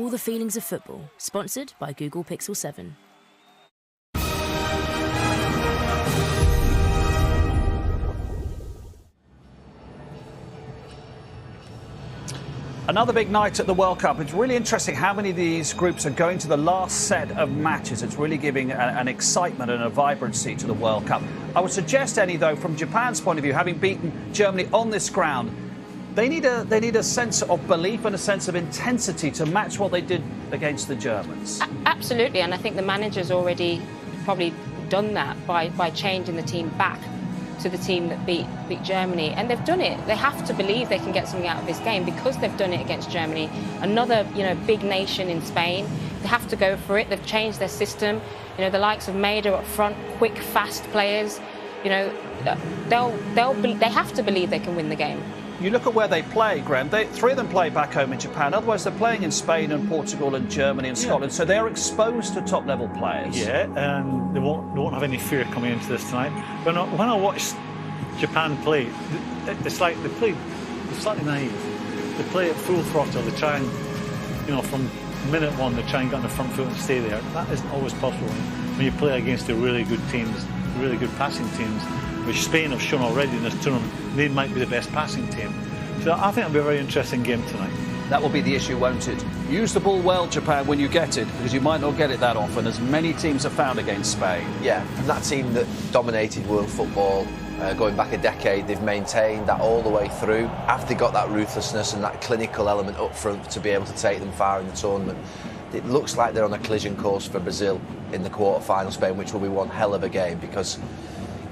all the feelings of football. Sponsored by Google Pixel 7. Another big night at the World Cup. It's really interesting how many of these groups are going to the last set of matches. It's really giving an excitement and a vibrancy to the World Cup. I would suggest, Eddie, though, from Japan's point of view, having beaten Germany on this ground, they need a sense of belief and a sense of intensity to match what they did against the Germans. Absolutely, and I think the manager's already probably done that by changing the team back to the team that beat Germany, and they've done it. They have to believe they can get something out of this game because they've done it against Germany, another big nation in Spain. They have to go for it. They've changed their system. The likes of Maida up front, quick, fast players. They have to believe they can win the game. You look at where they play, Graham. Three of them play back home in Japan. Otherwise, they're playing in Spain and Portugal and Germany and Scotland. So they're exposed to top-level players. Yeah, and they won't have any fear coming into this tonight. When I watch Japan play, it's like they're slightly naive. They play at full throttle. They try and, from minute one, they try and get on the front foot and stay there. That isn't always possible when you play against the really good teams, really good passing teams, which Spain have shown already in this tournament. They might be the best passing team. So I think it'll be a very interesting game tonight. That will be the issue, won't it? Use the ball well, Japan, when you get it, because you might not get it that often, as many teams have found against Spain. Yeah, and that team that dominated world football going back a decade, they've maintained that all the way through. After they got that ruthlessness and that clinical element up front to be able to take them far in the tournament, it looks like they're on a collision course for Brazil in the quarter-final Spain, which will be one hell of a game, because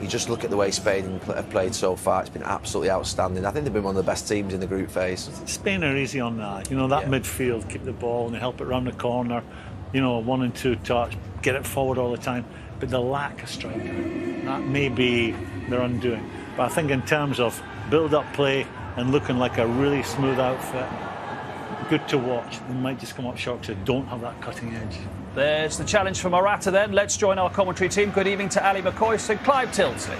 you just look at the way Spain have played so far. It's been absolutely outstanding. I think they've been one of the best teams in the group phase. Spain are easy on that. Midfield, keep the ball and they help it round the corner. 1 and 2 touch, get it forward all the time. But the lack of striker, that may be their undoing. But I think in terms of build-up play and looking like a really smooth outfit, good to watch. They might just come up short because they don't have that cutting edge. There's the challenge for Morata then. Let's join our commentary team. Good evening to Ali McCoy and Clive Tilsley.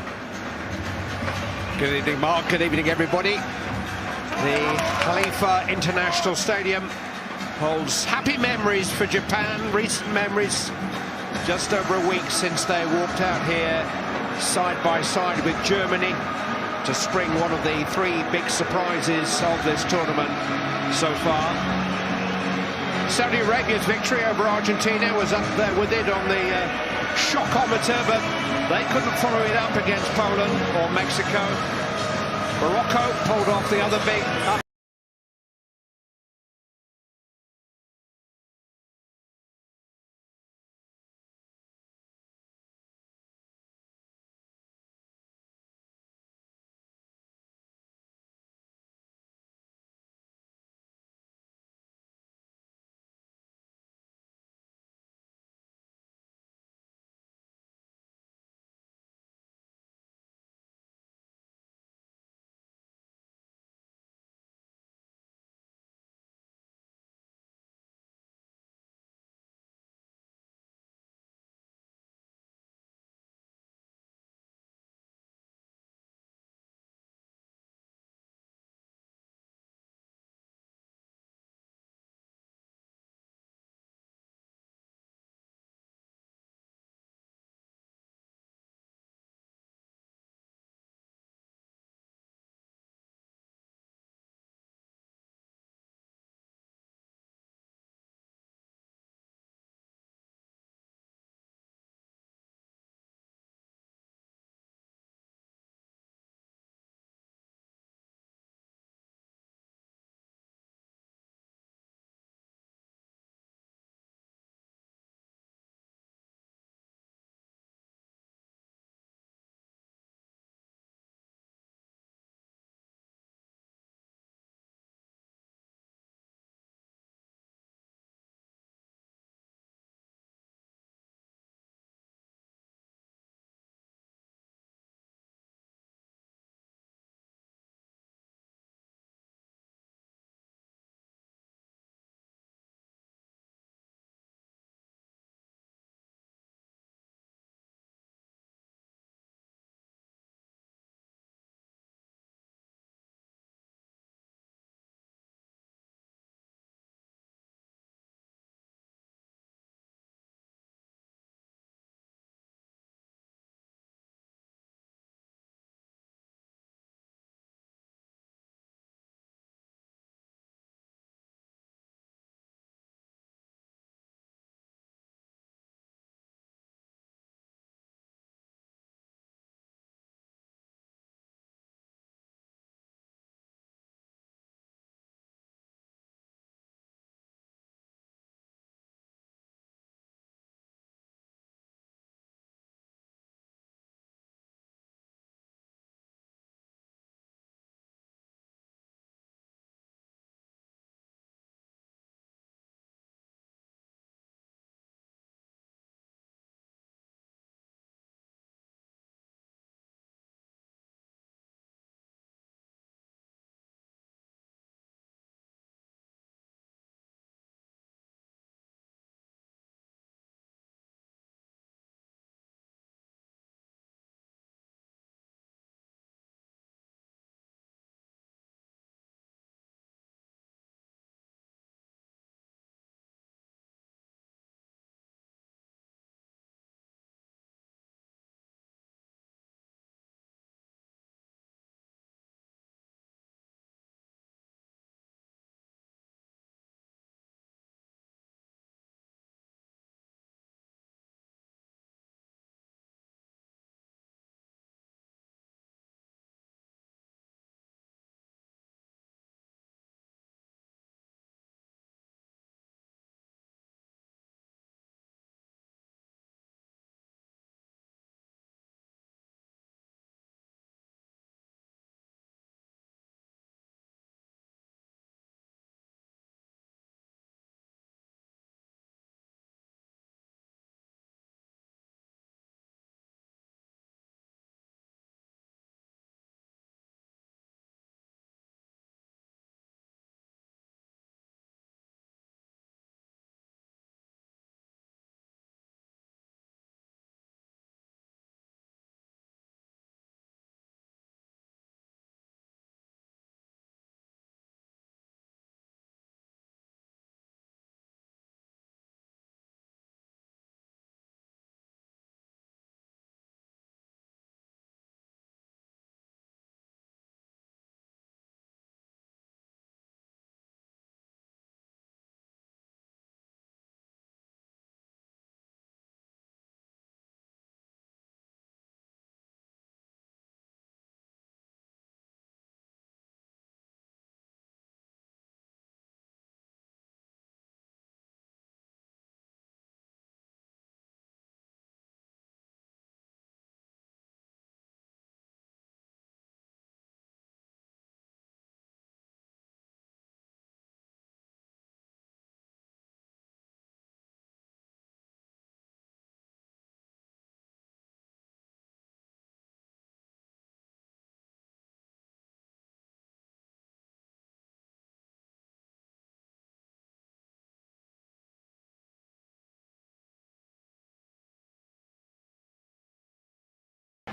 Good evening, Mark. Good evening, everybody. The Khalifa International Stadium holds happy memories for Japan, recent memories. Just over a week since they walked out here side by side with Germany to spring one of the three big surprises of this tournament so far. Saudi Arabia's victory over Argentina was up there with it on the shockometer, but they couldn't follow it up against Poland or Mexico. Morocco pulled off the other big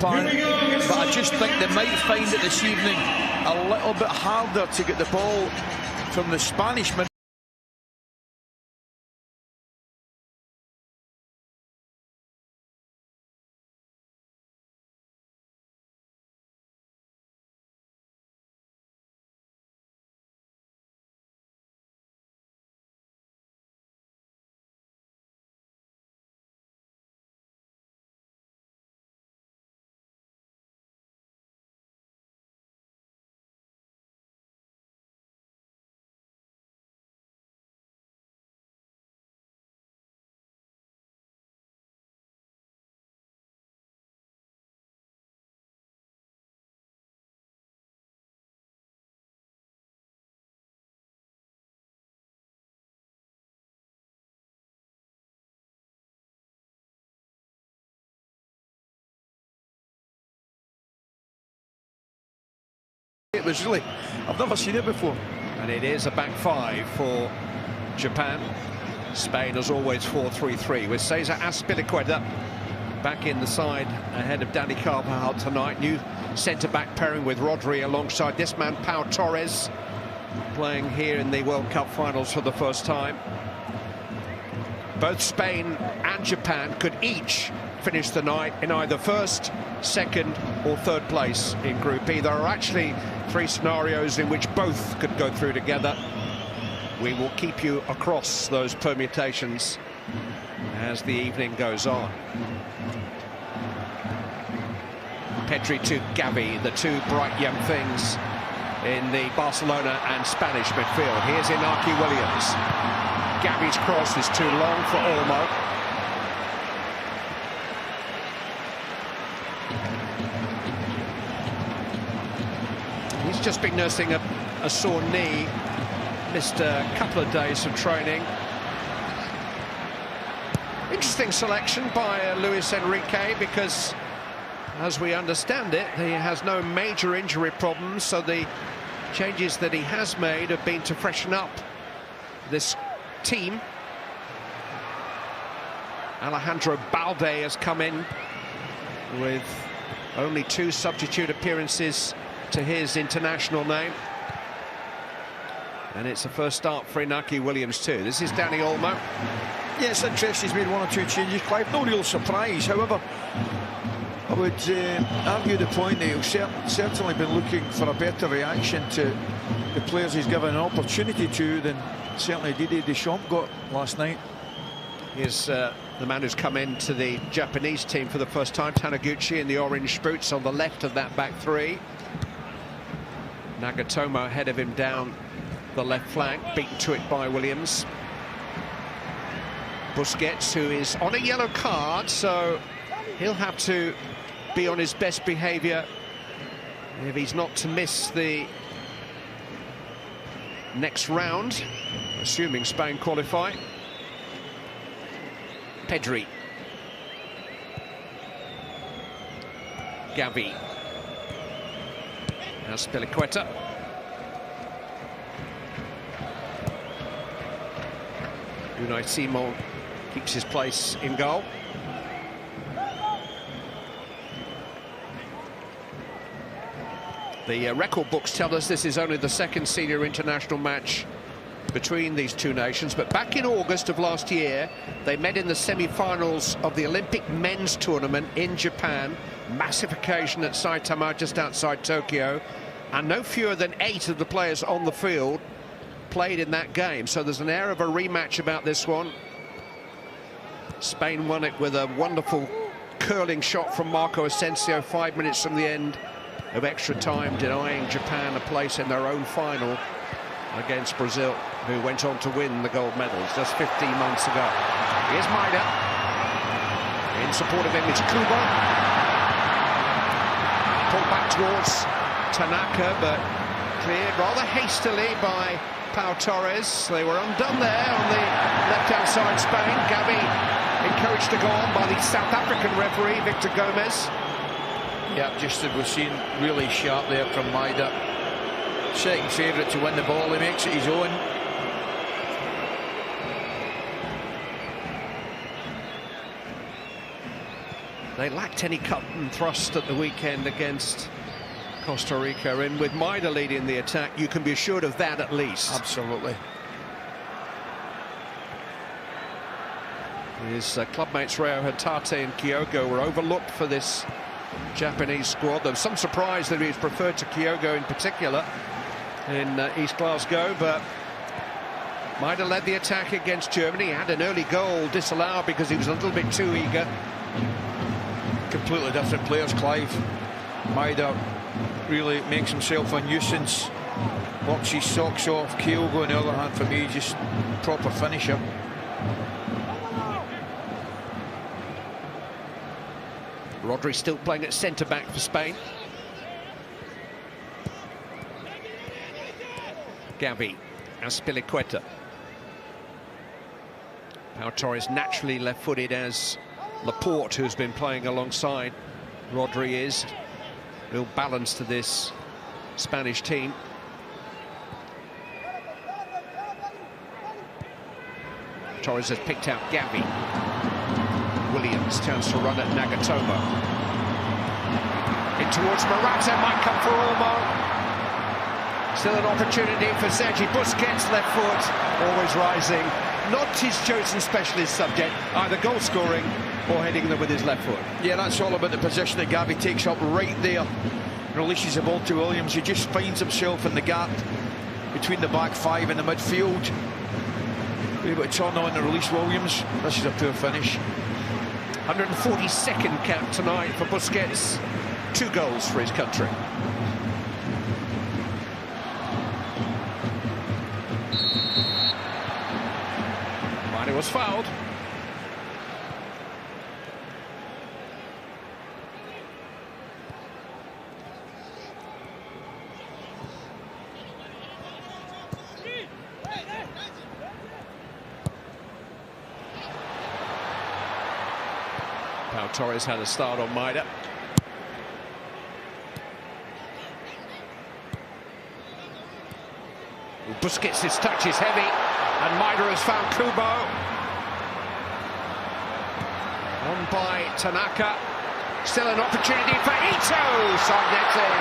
Japan, but I just think they might find it this evening a little bit harder to get the ball from the Spanish mid. It was really, I've never seen it before. And it is a back five for Japan. Spain, as always, 4-3-3 with Cesar Azpilicueta back in the side ahead of Dani Carvajal tonight. New centre-back pairing with Rodri alongside this man, Pau Torres, playing here in the World Cup finals for the first time. Both Spain and Japan could each finish the night in either first, second or third place in Group E. There are actually 3 scenarios in which both could go through together. We will keep you across those permutations as the evening goes on. Pedri to Gavi, the 2 bright young things in the Barcelona and Spanish midfield. Here's Inaki Williams. Gavi's cross is too long for Olmo. He's just been nursing a sore knee, missed a couple of days of training. Interesting selection by Luis Enrique, because as we understand it, he has no major injury problems, so the changes that he has made have been to freshen up this team. Alejandro Balde has come in with only 2 substitute appearances to his international name, and it's a first start for Inaki Williams too. This is Dani Olmo. Yeah, it's interesting, he's made 1 or 2 changes, Clive. No real surprise. However, I would argue the point that he'll certainly been looking for a better reaction to the players he's given an opportunity to than certainly Didier Deschamps got last night. Here's the man who's come into the Japanese team for the first time, Taniguchi, in the orange boots on the left of that back 3. Nagatomo ahead of him down the left flank, beaten to it by Williams. Busquets, who is on a yellow card, so he'll have to be on his best behaviour if he's not to miss the next round, assuming Spain qualify. Pedri. Gavi. Azpilicueta. Unai Simon keeps his place in goal. The record books tell us this is only the 2nd senior international match between these 2 nations, but back in August of last year they met in the semi-finals of the Olympic men's tournament in Japan. Massive occasion at Saitama, just outside Tokyo, and no fewer than 8 of the players on the field played in that game, so there's an air of a rematch about this one. Spain won it with a wonderful curling shot from Marco Asensio 5 minutes from the end of extra time, denying Japan a place in their own final against Brazil, who went on to win the gold medals just 15 months ago. Here's Maida. In support of him is Kubo. Pulled back towards Tanaka, but cleared rather hastily by Pau Torres. They were undone there on the left-hand side. Spain. Gavi encouraged to go on by the South African referee, Victor Gomez. Yeah, just as we've seen, really sharp there from Maida. Second favourite to win the ball, he makes it his own. They lacked any cut and thrust at the weekend against Costa Rica, and with Maida leading the attack, you can be assured of that at least. Absolutely. His clubmates Reo Hatate and Kyogo were overlooked for this Japanese squad. There was some surprise that he was preferred to Kyogo in particular in East Glasgow, but Maida led the attack against Germany. He had an early goal disallowed because he was a little bit too eager. Completely different players, Clive. Maida really makes himself a nuisance, works his socks off. Kyogo, on the other hand, for me, just proper finisher. Rodri still playing at centre-back for Spain. Gavi, Azpilicueta. Pau Torres naturally left-footed, as Laporte, who's been playing alongside Rodri, is. Real balance to this Spanish team. Torres has picked out Gavi. Williams, chance to run at Nagatomo. In towards Morata, might come for Olmo. Still an opportunity for Sergi Busquets, left foot, always rising. Not his chosen specialist subject, either goal scoring or heading them with his left foot. Yeah, that's all about the position that Gavi takes up right there. Releases the ball to Williams. He just finds himself in the gap between the back five and the midfield. Able to turn on and release Williams. This is a poor finish. 142nd cap tonight for Busquets. 2 goals for his country. Maida was fouled. Pau Torres had a start on Maida. Busquets' touch is heavy, and Maida has found Kubo. On by Tanaka. Still an opportunity for Ito, side netting.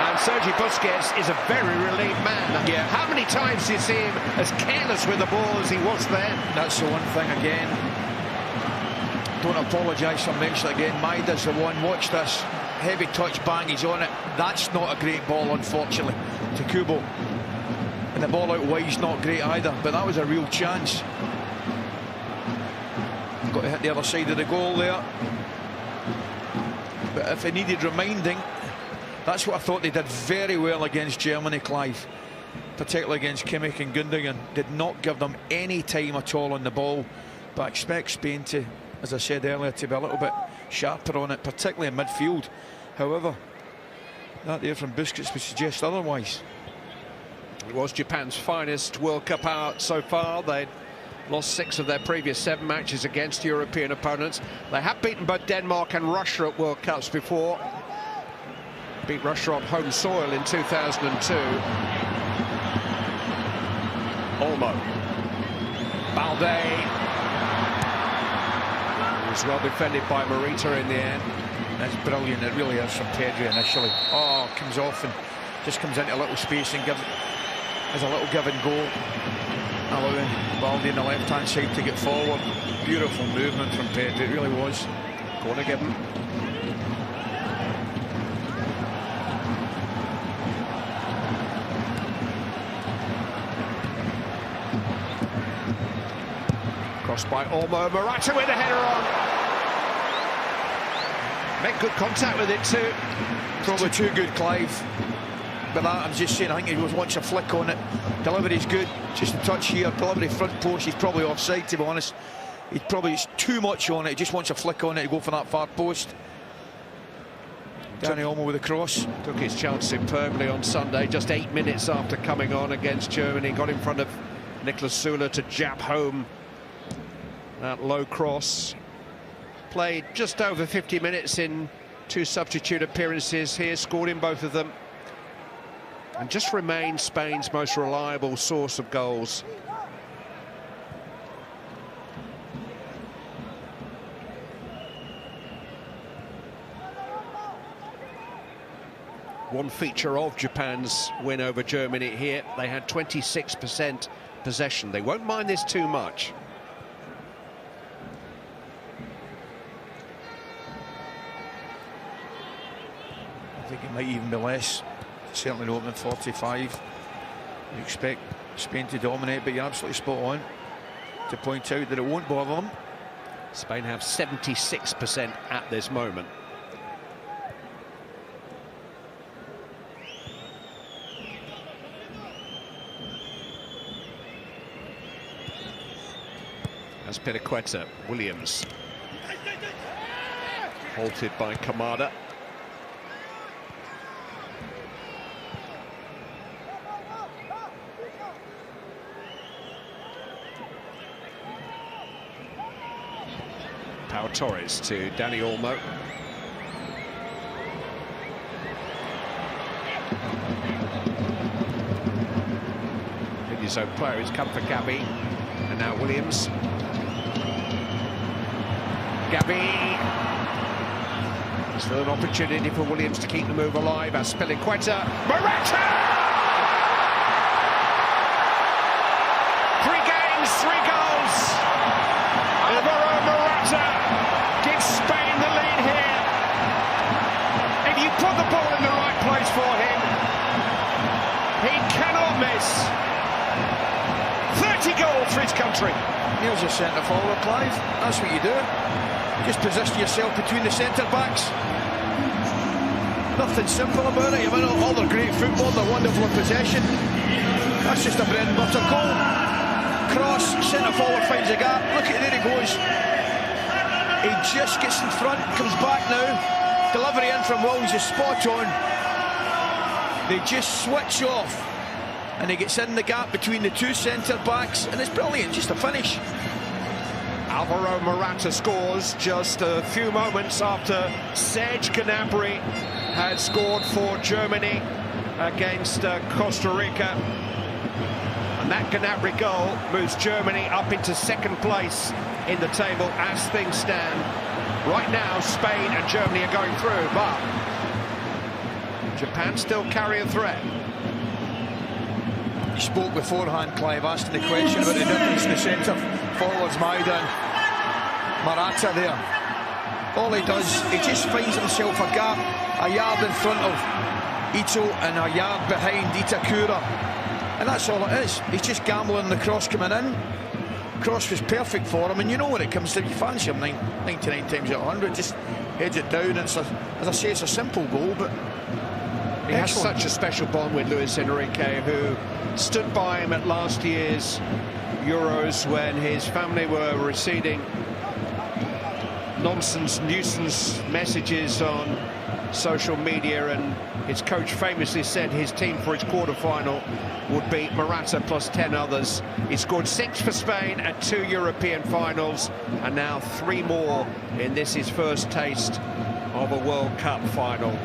And Sergi Busquets is a very relieved man. Yeah. How many times do you see him as careless with the ball as he was there? That's the one thing again. Don't apologise for mentioning again. Maida's the one. Watch this. Heavy touch, bang, he's on it. That's not a great ball, unfortunately, to Kubo. And the ball out wide's not great either, but that was a real chance. Got to hit the other side of the goal there. But if it needed reminding, that's what I thought they did very well against Germany, Clive. Particularly against Kimmich and Gundogan. Did not give them any time at all on the ball. But I expect Spain to, as I said earlier, to be a little bit sharper on it, particularly in midfield. However, that there from Busquets would suggest otherwise. It was Japan's finest World Cup out so far. They'd lost 6 of their previous 7 matches against European opponents. They have beaten both Denmark and Russia at World Cups before. Beat Russia on home soil in 2002. Olmo. Balde. It was well defended by Morita in the end. That's brilliant. It really is from Pedri initially. Oh, comes off and just comes into a little space and gives. There's a little give and go, allowing Balde on the left-hand side to get forward. Beautiful movement from Pedri, it really was. Corner given. Crossed by Olmo. Morata with a header on. Make good contact with it too. Probably too good, Clive. But that, I'm just saying, I think he wants a flick on it. Delivery's good, just a touch here. Delivery front post, he's probably offside, to be honest. He's probably too much on it. He just wants a flick on it to go for that far post. Dani Olmo with a cross. Took his chance superbly on Sunday, just 8 minutes after coming on against Germany. Got in front of Niklas Süle to jab home that low cross. Played just over 50 minutes in 2 substitute appearances here, scored in both of them. And just remains Spain's most reliable source of goals. one feature of Japan's win over Germany here. They had 26% possession. They won't mind this too much. I think it might even be less. Certainly opening 45. You expect Spain to dominate, but you're absolutely spot on to point out that it won't bother them. Spain have 76% at this moment. As Pinaqueta, Williams. Halted by Kamada. Pau Torres to Dani Olmo. In his own player, he's come for Gabi. And now Williams. Gabi. Still an opportunity for Williams to keep the move alive. As Pinaqueta. Morata! 3 games, 3 goals. Alvaro Morata gives Spain the lead here. If you put the ball in the right place for him, he cannot miss. 30 goals for his country. Here's your centre forward, Clive. That's what you do. Just position yourself between the centre backs. Nothing simple about it. You mean all their great football, their wonderful possession. That's just a bread and butter goal. Cross, centre forward finds a gap. Look at there he goes. He just gets in front, comes back now. Delivery in from Williams is spot on. They just switch off, and he gets in the gap between the 2 centre backs, and it's brilliant. Just a finish. Alvaro Morata scores just a few moments after Serge Gnabry had scored for Germany against Costa Rica. And that Gnabry goal moves Germany up into 2nd place in the table as things stand. Right now, Spain and Germany are going through, but Japan still carry a threat. You spoke beforehand, Clive, asking the question about the difference in the centre forwards, Maida and Morata there. All he does, he just finds himself a gap, a yard in front of Ito and a yard behind Itakura. And that's all it is. He's just gambling the cross coming in. Cross was perfect for him, and you know when it comes to, you fancy him 99 times out of 100, just heads it down. It's as I say, it's a simple goal, but he has such a special bond with Luis Enrique, who stood by him at last year's Euros when his family were receiving nuisance messages on social media, and his coach famously said his team for his quarter-final would be Morata plus 10 others. He scored 6 for Spain at 2 European finals, and now 3 more in this his first taste of a World Cup final.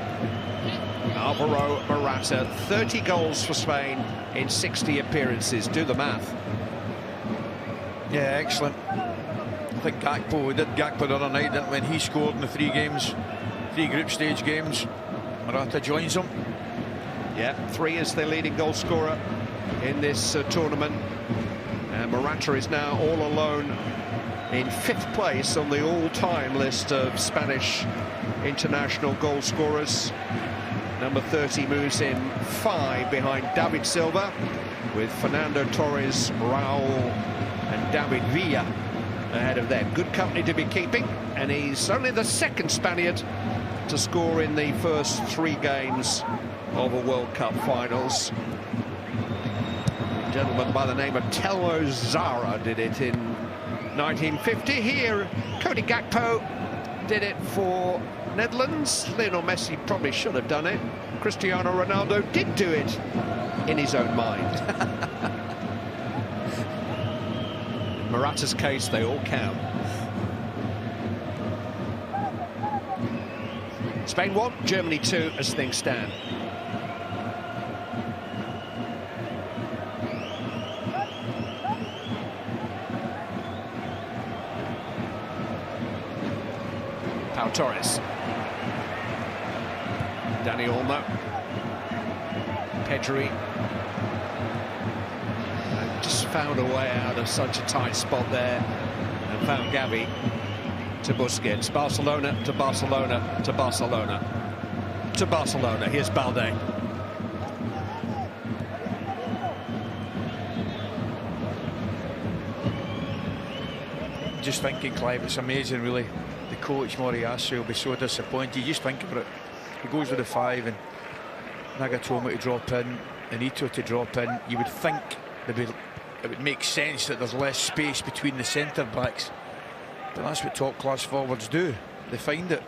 Alvaro Morata, 30 goals for Spain in 60 appearances. Do the math. yeah, excellent. I think we did Gakpo the other night, didn't we? When he scored in the 3 games, 3 group stage games. Morata joins him. Yeah, 3 is their leading goal scorer in this tournament. And Morata is now all alone in 5th place on the all-time list of Spanish international goal scorers. Number 30 moves in 5 behind David Silva, with Fernando Torres, Raul and David Villa ahead of them. Good company to be keeping, and he's only the 2nd Spaniard to score in the first 3 games of a World Cup finals. A gentleman by the name of Telmo Zarra did it in 1950. Here, Cody Gakpo did it for Netherlands. Lionel Messi probably should have done it. Cristiano Ronaldo did do it in his own mind. In Morata's case, they all count. Spain 1, Germany 2 as things stand. Pau Torres. Dani Olmo. Pedri. Just found a way out of such a tight spot there and found Gavi to Busquets. Barcelona to Barcelona to Barcelona to Barcelona. Here's Balde. Just thinking, Clive, it's amazing, really. The coach, Moriarty, will be so disappointed. You just think about it. He goes with the 5 and Nagatomo to drop in and Ito to drop in. You would think it would make sense that there's less space between the centre-backs. But that's what top-class forwards do. They find it.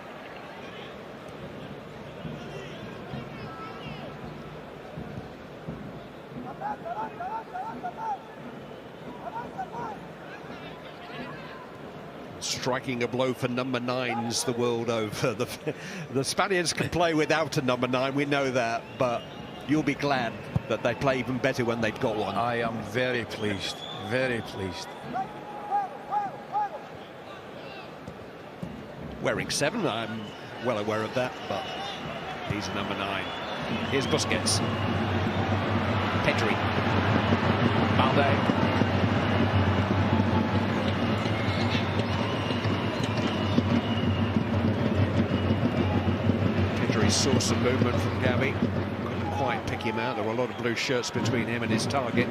Striking a blow for number 9s the world over. The Spaniards can play without a number 9, we know that, but you'll be glad that they play even better when they've got one. I am very pleased, very pleased. Wearing 7, I'm well aware of that, but he's a number 9. Here's Busquets. Pedri. Balde. Saw some movement from Gavi. Couldn't quite pick him out. There were a lot of blue shirts between him and his target.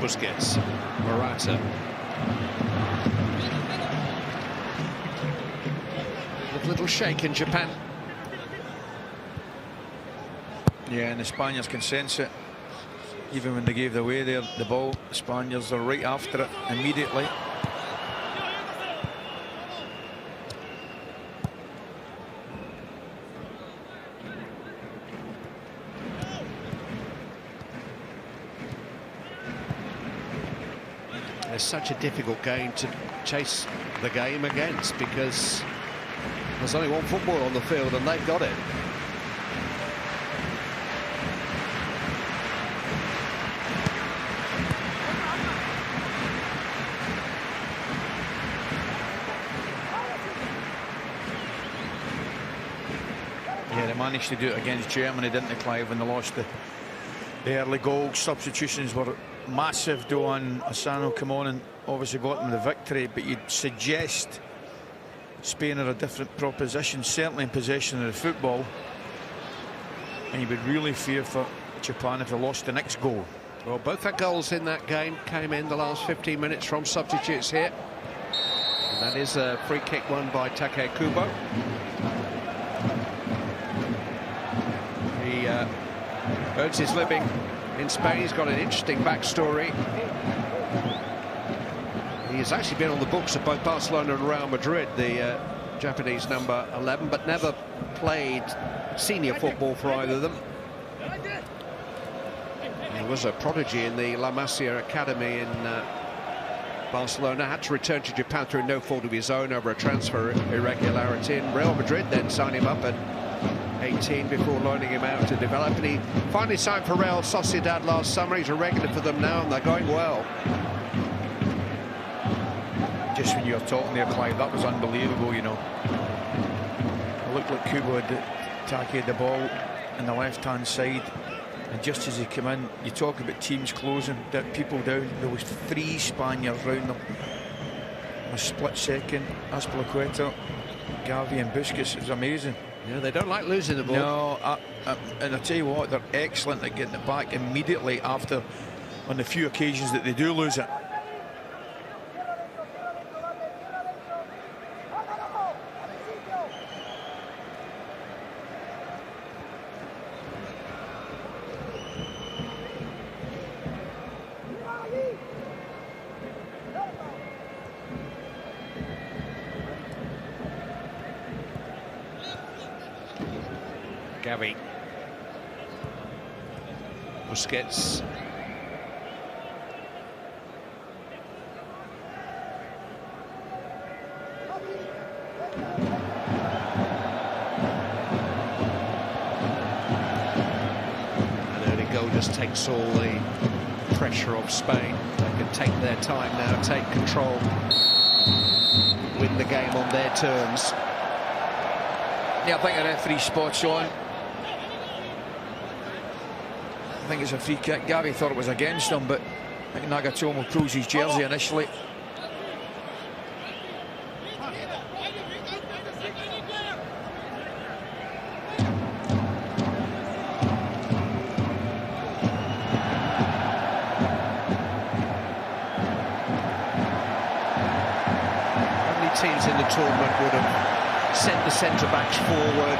Busquets. Morata. A little shake in Japan. Yeah, and the Spaniards can sense it. Even when they gave away the ball, the Spaniards are right after it immediately. It's such a difficult game to chase the game against because there's only one football on the field and they've got it. Managed to do it against Germany, didn't they, Clive, when they lost the early goals. Substitutions were massive. Doan Asano come on and obviously got them the victory, but you'd suggest Spain are a different proposition, certainly in possession of the football, and you would really fear for Japan if they lost the next goal. Well, both their goals in that game came in the last 15 minutes from substitutes here, and that is a free kick won by Take Kubo. Earns his living in Spain. He's got an interesting backstory. He has actually been on the books of both Barcelona and Real Madrid, the Japanese number 11, but never played senior football for either of them. He was a prodigy in the La Masia Academy in Barcelona. Had to return to Japan through no fault of his own over a transfer irregularity. And Real Madrid then signed him up at 18 before loaning him out to develop, and he finally signed for Real Sociedad last summer. He's a regular for them now and they're going well. Just when you were talking there, Clive, that was unbelievable, you know. It looked like Kubo had taken the ball on the left hand side, and just as he came in, you talk about teams closing people down, there was 3 Spaniards round them in a split second. Azpilicueta, Gavi and Busquets. It was amazing. Yeah, they don't like losing the ball. No, and I tell you what, they're excellent at getting it back immediately after, on the few occasions that they do lose it. Gavi. Busquets. An early goal just takes all the pressure off Spain. They can take their time now, take control, win the game on their terms. Yeah, I think the referee's spot's on. I think it's a free kick. Gary thought it was against him, but I think Nagatomo pulls his jersey initially. Teams in the tournament would have sent the centre-backs forward,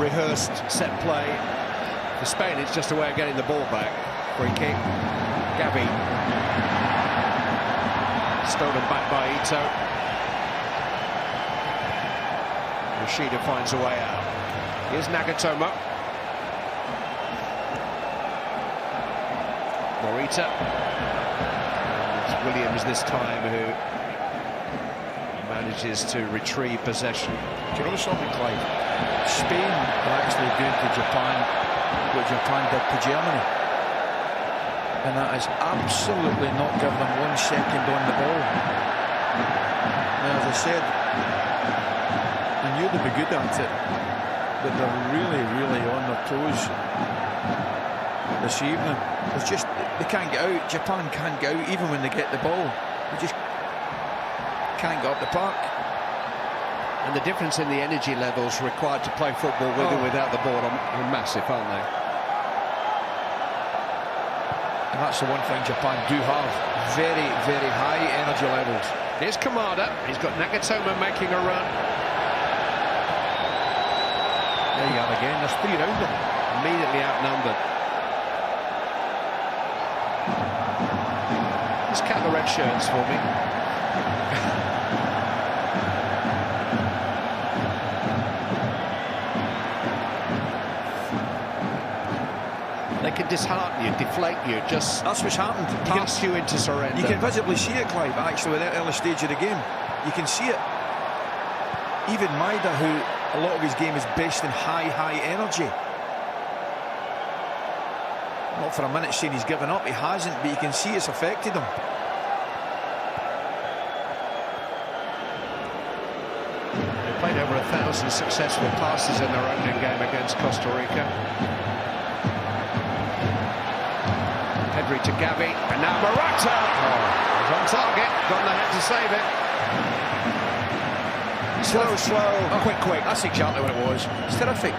rehearsed set play. For Spain, it's just a way of getting the ball back. Free kick. Gavi. Stolen back by Ito. Rashida finds a way out. Here's Nagatomo. Morita. It's Williams this time who manages to retrieve possession. Do you know something, Clive? Spain are actually doing to Japan what Japan did to Germany. And that is absolutely not giving them 1 second on the ball. Now, as I said, I knew they'd be good at it, but they're really, really on their toes this evening. It's just, they can't get out. Japan can't get out even when they get the ball. They just can't get up the park. And the difference in the energy levels required to play football with and without the ball are massive, aren't they? And that's the one thing Japan do have. Very, very high energy levels. Here's Kamada. He's got Nagatomo making a run. There you are again. There's 3 around them. Immediately outnumbered. Let's count the red shirts for me. They can dishearten you, deflate you, just that's what's happened. Pass you into surrender. You can visibly see it, Clive, actually, at that early stage of the game. You can see it. Even Maida, who a lot of his game is based in high energy. Not for a minute saying he's given up, he hasn't, but you can see it's affected him. They played over 1,000 successful passes in their opening game against Costa Rica. Pedri to Gavi, and now Morata! He's on target, got in the hand to save it. Slow, quick. That's exactly what it was. It's terrific.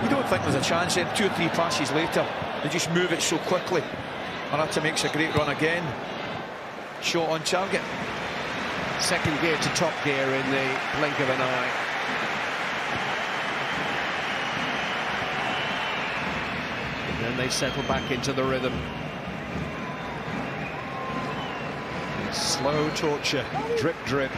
You don't think there's a chance then, 2 or 3 passes later, they just move it so quickly. Morata makes a great run again. Shot on target. Second gear to top gear in the blink of an eye. And then they settle back into the rhythm. Slow torture, drip, drip.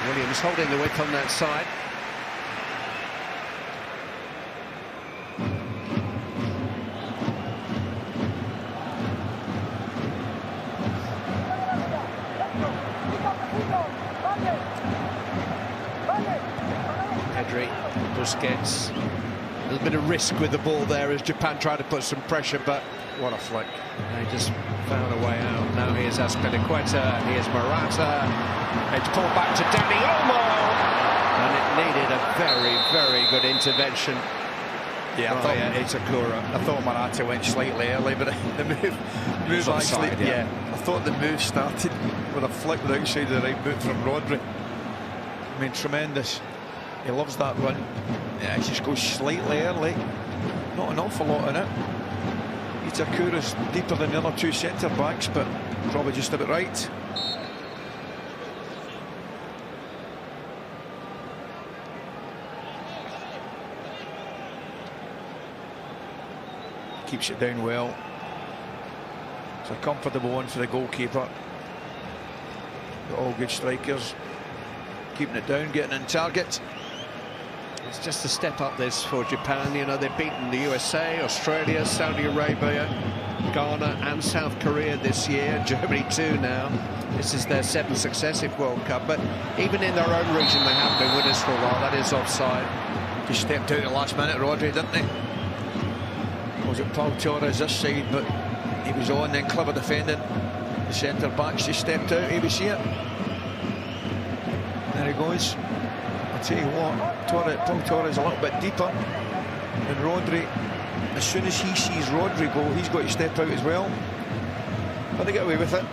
Williams holding the width on that side. Pedri, Busquets. A little bit of risk with the ball there as Japan tried to put some pressure, but what a flick. They just found a way out. Now here's Azpilicueta, here's Morata. It's pulled back to Dani Olmo. And it needed a very, very good intervention. Yeah, I thought Morata went slightly early, but the move actually, I thought the move started with a flick with the outside of the right boot from Rodri. I mean, tremendous. He loves that run. Yeah, he just goes slightly early. Not an awful lot in it. Itakura's deeper than the other 2 centre-backs, but probably just about right. Keeps it down well. It's a comfortable one for the goalkeeper. Got all good strikers. Keeping it down, getting in target. It's just a step up this for Japan. You know, they've beaten the USA, Australia, Saudi Arabia, Ghana and South Korea this year. Germany too now. This is their 7th successive World Cup. But even in their own region, they haven't been winners for a while. That is offside. Just stepped out at the last minute, Rodri, didn't he? Was it Paul Torres this side, but he was on, then clever defending. The centre-backs just stepped out, he was here. There he goes. I'll tell you what, Paul Torres a little bit deeper than Rodri. As soon as he sees Rodri go, he's got to step out as well. But they get away with it.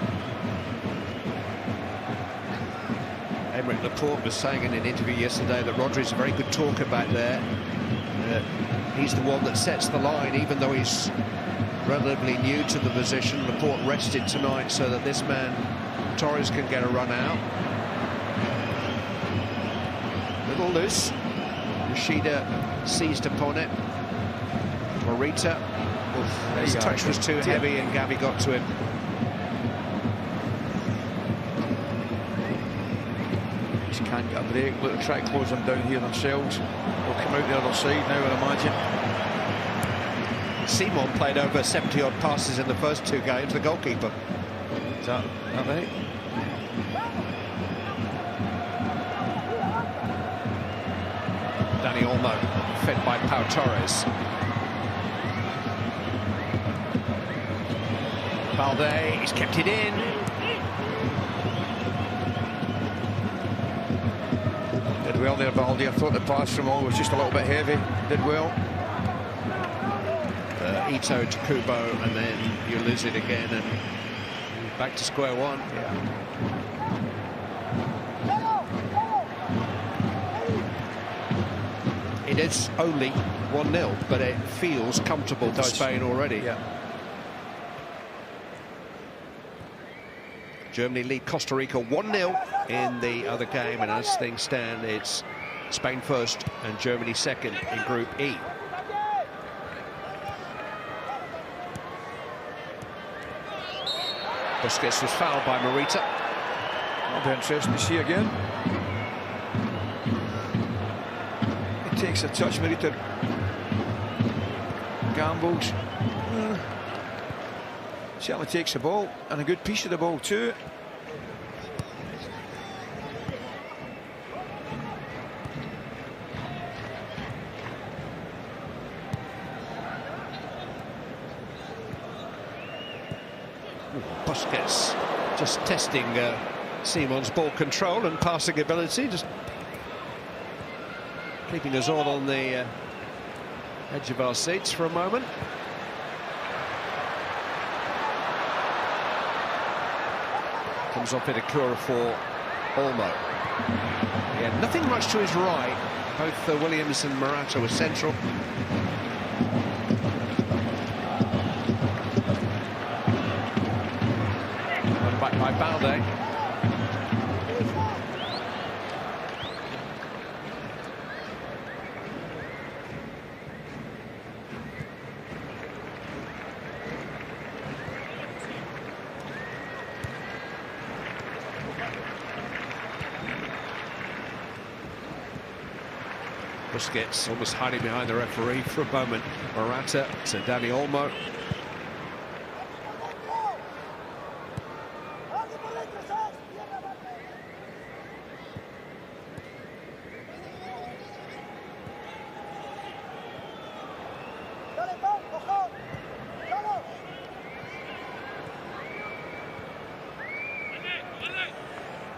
Aymeric Laporte was saying in an interview yesterday that Rodri's a very good talker back there. He's the one that sets the line, even though he's relatively new to the position. Laporte rested tonight so that this man, Torres, can get a run out. Little loose. Yoshida seized upon it. Morita. His touch was too heavy and Gavi got to him. Just can't get a break. Look, try to close them down here themselves. They'll come out the other side now, I imagine. Simon played over 70-odd passes in the first 2 games, the goalkeeper. Is that right? Dani Olmo, fed by Pau Torres. Balde, he's kept it in. Did well there, Balde. I thought the pass from all was just a little bit heavy. Did well. Ito to Kubo, and then you lose it again, and back to square one. Yeah. It is only 1-0, but it feels comfortable to Spain already. Yeah. Germany lead Costa Rica 1-0 in the other game, and as things stand, it's Spain first and Germany second in Group E. Busquets was fouled by Morita. That'll be interesting to see again. He takes a touch, Morita gambles. Certainly takes the ball, and a good piece of the ball too. Busquets just testing Simon's ball control and passing ability, just keeping us all on the edge of our seats for a moment. Comes off it a cure for Olmo. Yeah, nothing much to his right. Both Williams and Morata were central. Run back by Balde. Busquets almost hiding behind the referee for a moment. Morata to Dani Olmo.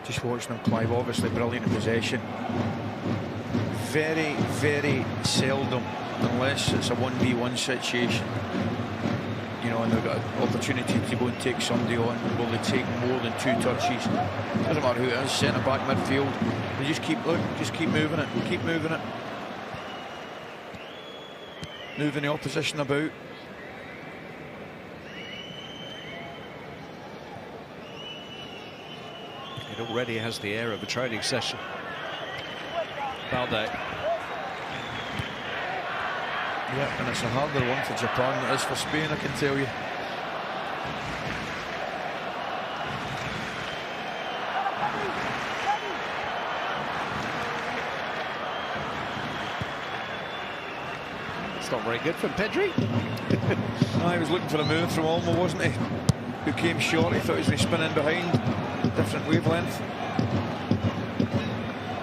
Just watching them, Clive, obviously brilliant in possession. Very, very seldom, unless it's a 1v1 situation, you know, and they've got an opportunity to go and take somebody on, will they take more than 2 touches? Doesn't matter who it is, centre back, midfield. They just keep moving it, keep moving it. Moving the opposition about. It already has the air of a training session. Balde. Yeah, and it's a harder one for Japan than it is for Spain, I can tell you. It's not very good from Pedri. He was looking for a move from Olmo, wasn't he? Who came short. He thought he was going to spin in behind. Different wavelength.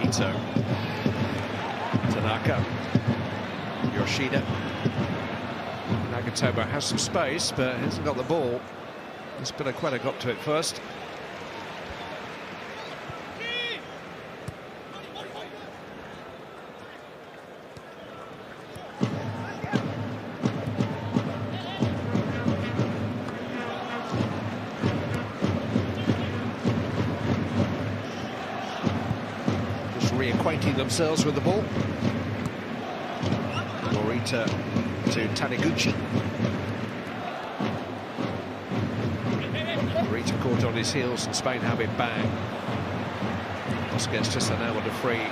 Ito. Tanaka. Yoshida. Nagatomo has some space, but hasn't got the ball. Azpilicueta got to it first. Reacquainting themselves with the ball. Morita to Taniguchi. Morita caught on his heels and Spain have it back. Busquets just unable to free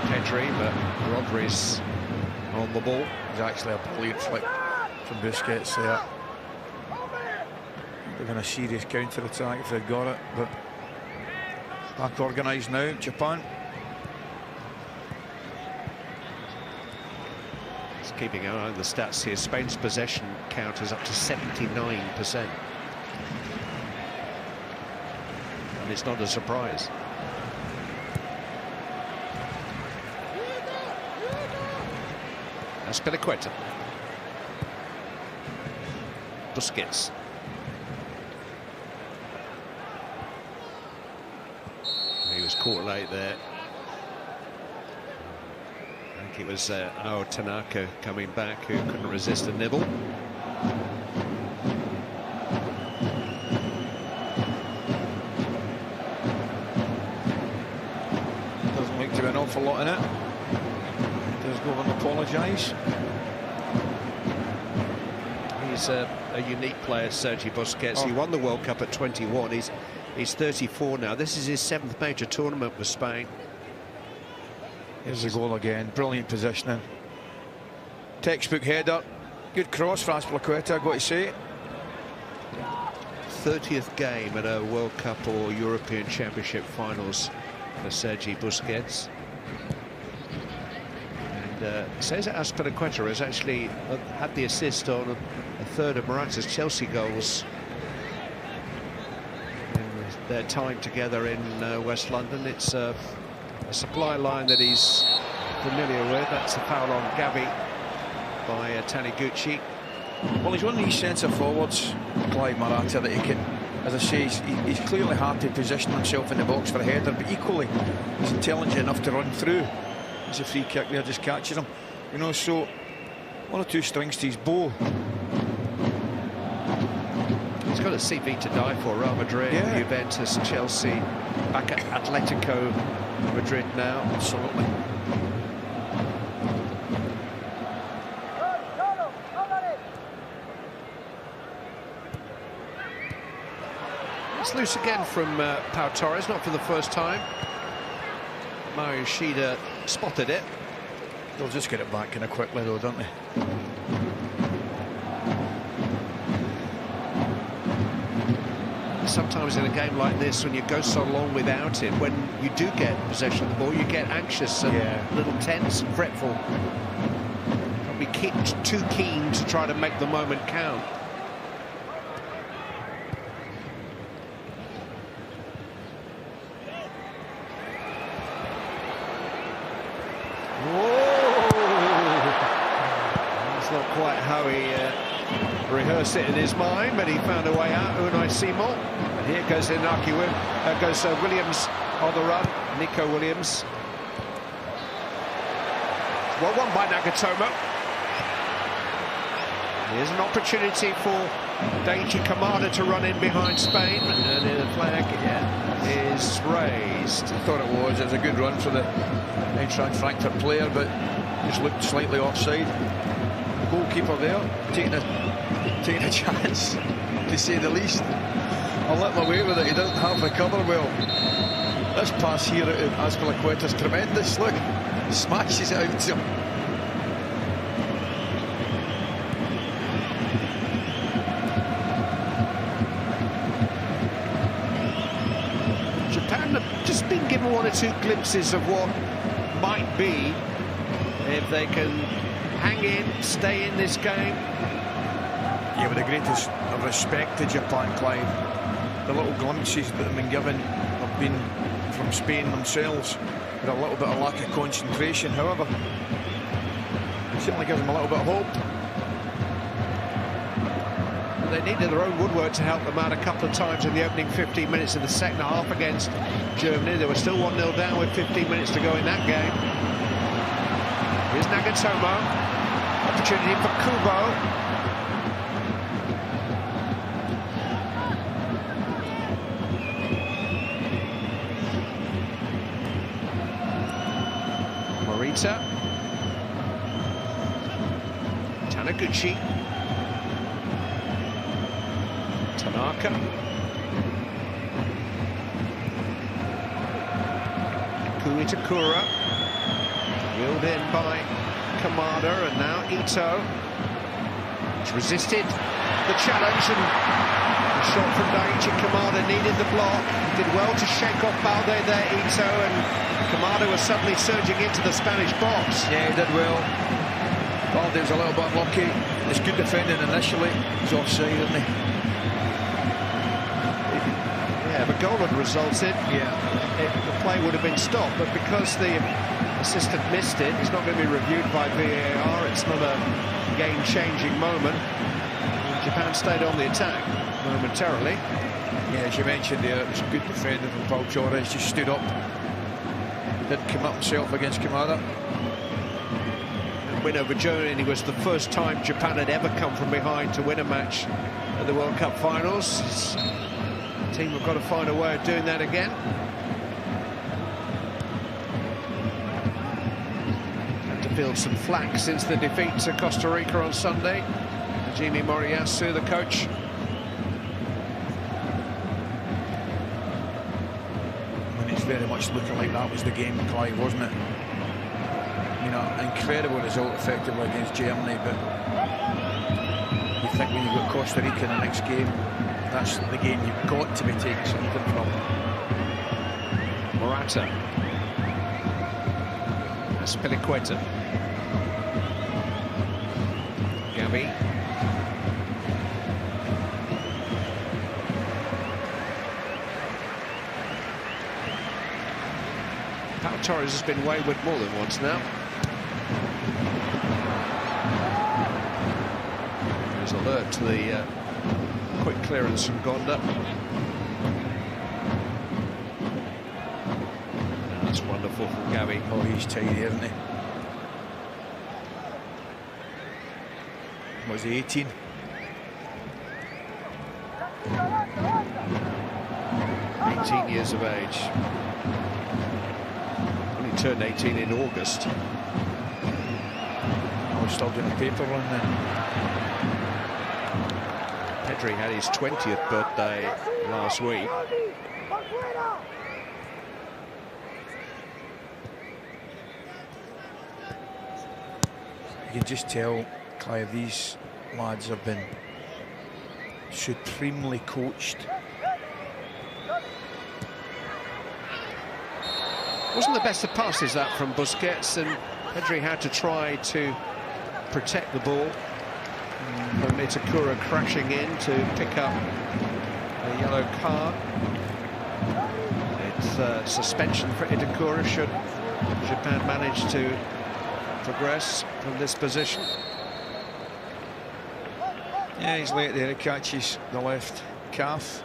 Pedri, but Rodri's on the ball. It's actually a brilliant flick from Busquets there. They're going to serious counter-attack if they've got it, but back organised now, Japan. Keeping an eye on the stats here, Spain's possession count is up to 79%. And it's not a surprise. Azpilicueta. Busquets. He was caught late there. It was Tanaka coming back, who couldn't resist a nibble. Doesn't look to be an awful lot in it. Does go and apologise. He's a unique player, Sergi Busquets. He won the World Cup at 21. He's 34 now. This is his 7th major tournament with Spain. Here's the goal again. Brilliant positioning. Textbook header. Good cross for Azpilicueta, I've got to say. 30th game at a World Cup or European Championship finals for Sergi Busquets. And Cesar Azpilicueta has actually had the assist on a third of Morata's Chelsea goals in their time together in West London. It's a supply line that he's familiar with. That's a foul on Gavi by Taniguchi. Well, he's one of these centre forwards, Clive Morata, that he can, as I say, he's clearly hard to position himself in the box for a header, but equally he's intelligent enough to run through. There's a free kick there, just catches him. You know, so one or two strings to his bow. He's got a CV to die for. Real Madrid, Juventus, Chelsea, back at Atletico Madrid now. Absolutely. It's loose again from Pau Torres, not for the first time. Mario Yoshida spotted it. They'll just get it back kind of quickly though, don't they? Sometimes in a game like this, when you go so long without it, when you do get possession of the ball, you get anxious and a little tense and fretful. Don't be too keen to try to make the moment count. That's not quite how he rehearsed it in his mind, but he found a way out. Unai Simon. And here goes Williams on the run. Nico Williams. Well, one by Nagatomo. Here's an opportunity for Daichi Kamada to run in behind Spain, and the flag is raised. I thought it was a good run for the Eintracht Frankfurt player, but just looked slightly offside. The goalkeeper there taking a chance, to say the least. I'll let him away with it. He doesn't half recover well. This pass here at Azpilicueta's tremendous. Look, smashes it out to him. Japan have just been given one or two glimpses of what might be if they can hang in, stay in this game. Yeah, with the greatest of respect to Japan, Clive. The little glimpses that have been given have been from Spain themselves, with a little bit of lack of concentration. However, it certainly gives them a little bit of hope. They needed their own woodwork to help them out a couple of times in the opening 15 minutes of the second half against Germany. They were still 1-0 down with 15 minutes to go in that game. Here's Nagatomo. Opportunity for Kubo. Morita. Taniguchi. Tanaka. Itakura. Wheeled in by Kamada, and now Ito. It's resisted the challenge, and the shot from Daichi Kamada needed the block. He did well to shake off Balde there, Ito, and Kamada was suddenly surging into the Spanish box. Yeah, he did well. Balde was a little bit lucky. It's good defending initially. He's offside, isn't he? Yeah, the goal had resulted. Yeah, the play would have been stopped, but because the assistant missed it, it's not going to be reviewed by VAR. It's not a game-changing moment. And Japan stayed on the attack momentarily. Yeah, as you mentioned there, it was good defending from Paul Torres. Just stood up, didn't come up himself against Kamada. And win over Germany was the first time Japan had ever come from behind to win a match at the World Cup finals. The team have got to find a way of doing that again. Had to field some flack since the defeat to Costa Rica on Sunday. Hajime Moriyasu, the coach. And it's very much looking like that was the game, Clive, wasn't it? You know, incredible result effectively against Germany, but you think when you've got Costa Rica in the next game, that's the game you've got to be taking something from. Morata. Aspilicueta. Gavi. Pau Torres has been wayward more than once now. There's alert to the quick clearance from Gonda. That's wonderful from Gavi. Oh, he's tidy, isn't he? Was he 18? Years of age. Only turned 18 in August. Oh, we're still doing a paper run then. Pedri had his 20th birthday last week. You can just tell, Clive, these lads have been supremely coached. Wasn't the best of passes that from Busquets, and Pedri had to try to protect the ball. But Itakura crashing in to pick up a yellow card. It's suspension for Itakura should Japan manage to progress from this position. Yeah, he's late there. He catches the left calf.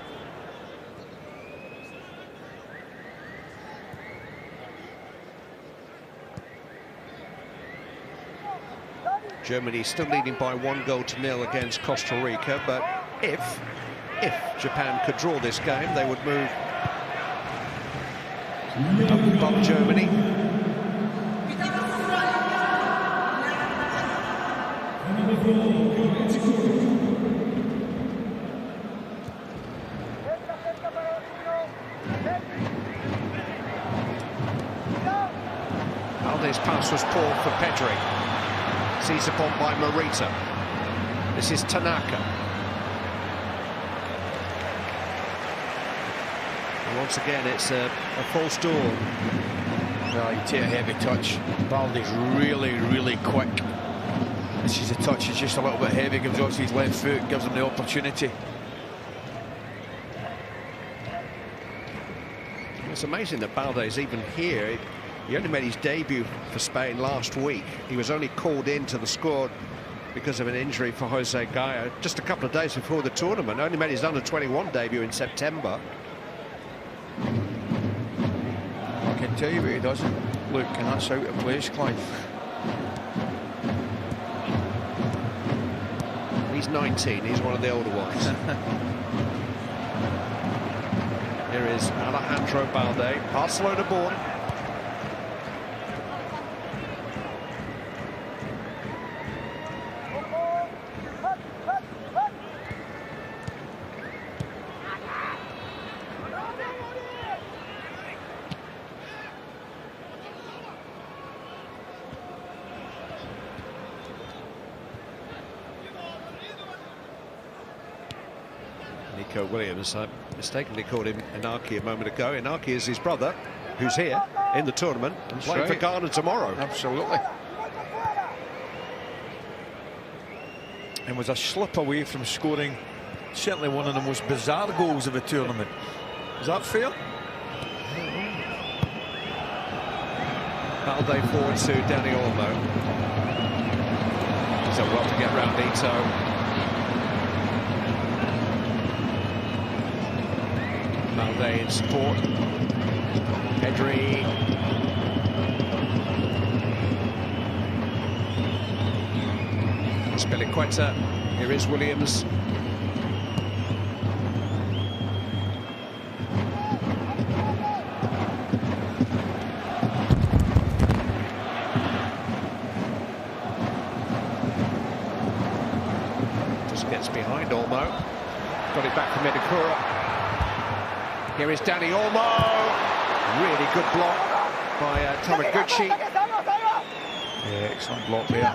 Germany still leading by 1-0 against Costa Rica, but if Japan could draw this game, they would move up above Germany. Alde's pass was poor for Pedri. Seized upon by Morita. This is Tanaka. And once again, it's a false door. No, you take a heavy touch. Baldi's really, really quick. This is a touch, it's just a little bit heavy, gives off his left foot, gives him the opportunity. It's amazing that Balde's even here. He only made his debut for Spain last week. He was only called into the squad because of an injury for Jose Gaya just a couple of days before the tournament. Only made his under-21 debut in September. I can tell you what he doesn't look, and that's out of place, Clive. He's 19, he's one of the older ones. Here is Alejandro Balde, Barcelona born. Nico Williams, I mistakenly called him Inaki a moment ago. Inaki is his brother, who's here in the tournament and playing for Ghana tomorrow. Absolutely. And was a slip away from scoring certainly one of the most bizarre goals of the tournament. Is that fair? Balde forward to Dani Olmo. He's done well to get round Ito. Balde in support. Pedri. Spilicueta. Here is Williams. Just gets behind Olmo. Got it back from Medikura. Here is Dani Olmo. Really good block by Taniguchi. Yeah, excellent block there.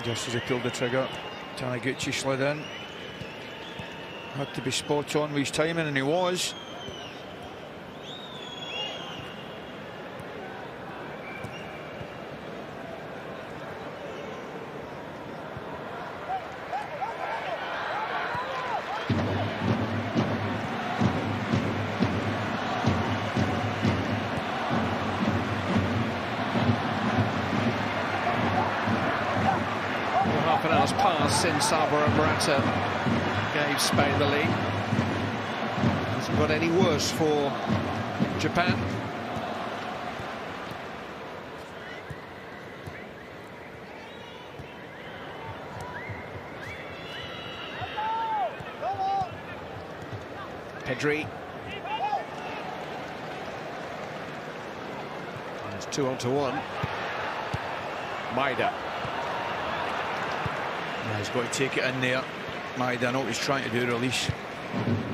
Just as he pulled the trigger, Taniguchi slid in. Had to be spot on with his timing, and he was. Half an hour's passed since Alvaro Morata gave Spain the lead. Hasn't got any worse for Japan. Pedri. It's 2-on-1. Maida. Yeah, he's got to take it in there. Maida, I know what he's trying to do, release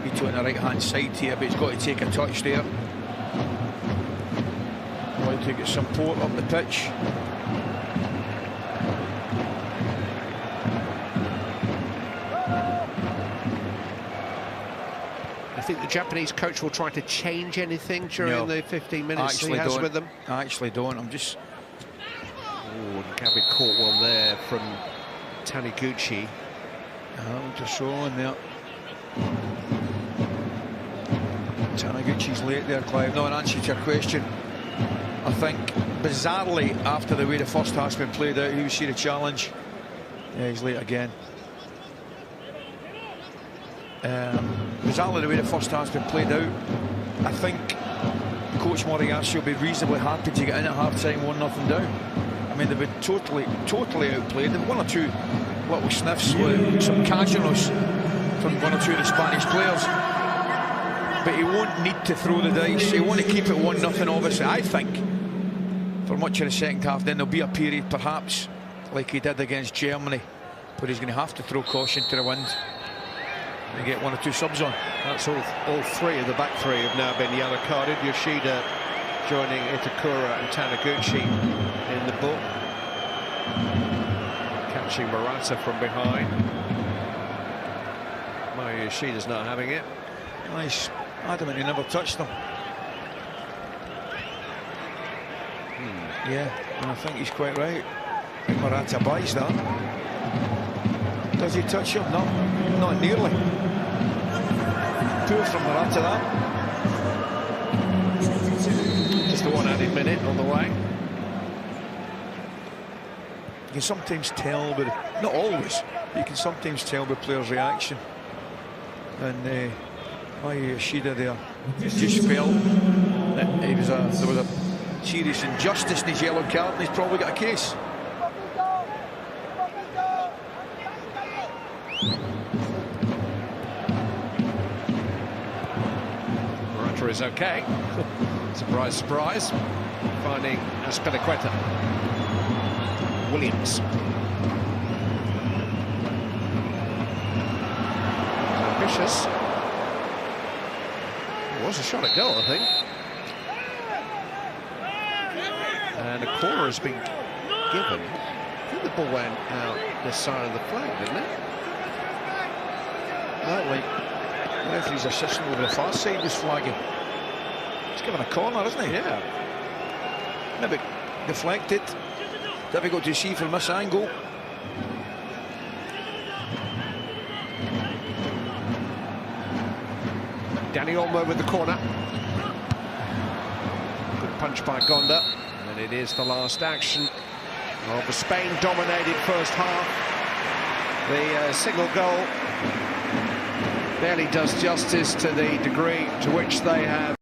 Ito on the right-hand side here, but he's got to take a touch there. Want to get support up the pitch. I think the Japanese coach will try to change anything during the 15 minutes he has with them. I actually don't. I'm just... Oh, Gabby caught one there from Taniguchi. Just showing there. Taniguchi's late there, Clive. No, in answer to your question, I think bizarrely after the way the first half's been played out, he would see the challenge. Yeah, he's late again. Bizarrely the way the first half's been played out, I think Coach Moriyasu will be reasonably happy to get in at half-time 1-0 down. I mean, they've been totally outplayed. They've 1 or 2 little sniffs with some casualness from 1 or 2 of the Spanish players. But he won't need to throw the dice. He won't keep it 1-0, obviously, I think, for much of the second half. Then there'll be a period, perhaps, like he did against Germany, where he's going to have to throw caution to the wind and get 1 or 2 subs on. That's all 3 of the back 3 have now been yellow carded. Yoshida joining Itakura and Taniguchi in the book. Catching Morata from behind. Mario Yoshida's not having it. Nice. Adamant, he never touched them. Yeah, and I think he's quite right. I think Morata buys that. Does he touch him? No, not nearly. Poor from Morata that. Just the one added minute on the way. You can sometimes tell, but not always. You can sometimes tell the player's reaction. And Shida there just felt that there was a serious injustice in his yellow card, and he's probably got a case. Morata is okay. Surprise, surprise. Finding Aspilicueta. Williams. Ambitious. It was a shot at goal, I think. And a corner has been given. I think the ball went out this side of the flag, didn't it? That way, the referee's assistant over the far side was flagging. He's given a corner, isn't he? Yeah. Maybe deflected. Difficult to see from this angle. Danny Olmo with the corner. Good punch by Gonda. And it is the last action of the Spain-dominated first half. The single goal barely does justice to the degree to which they have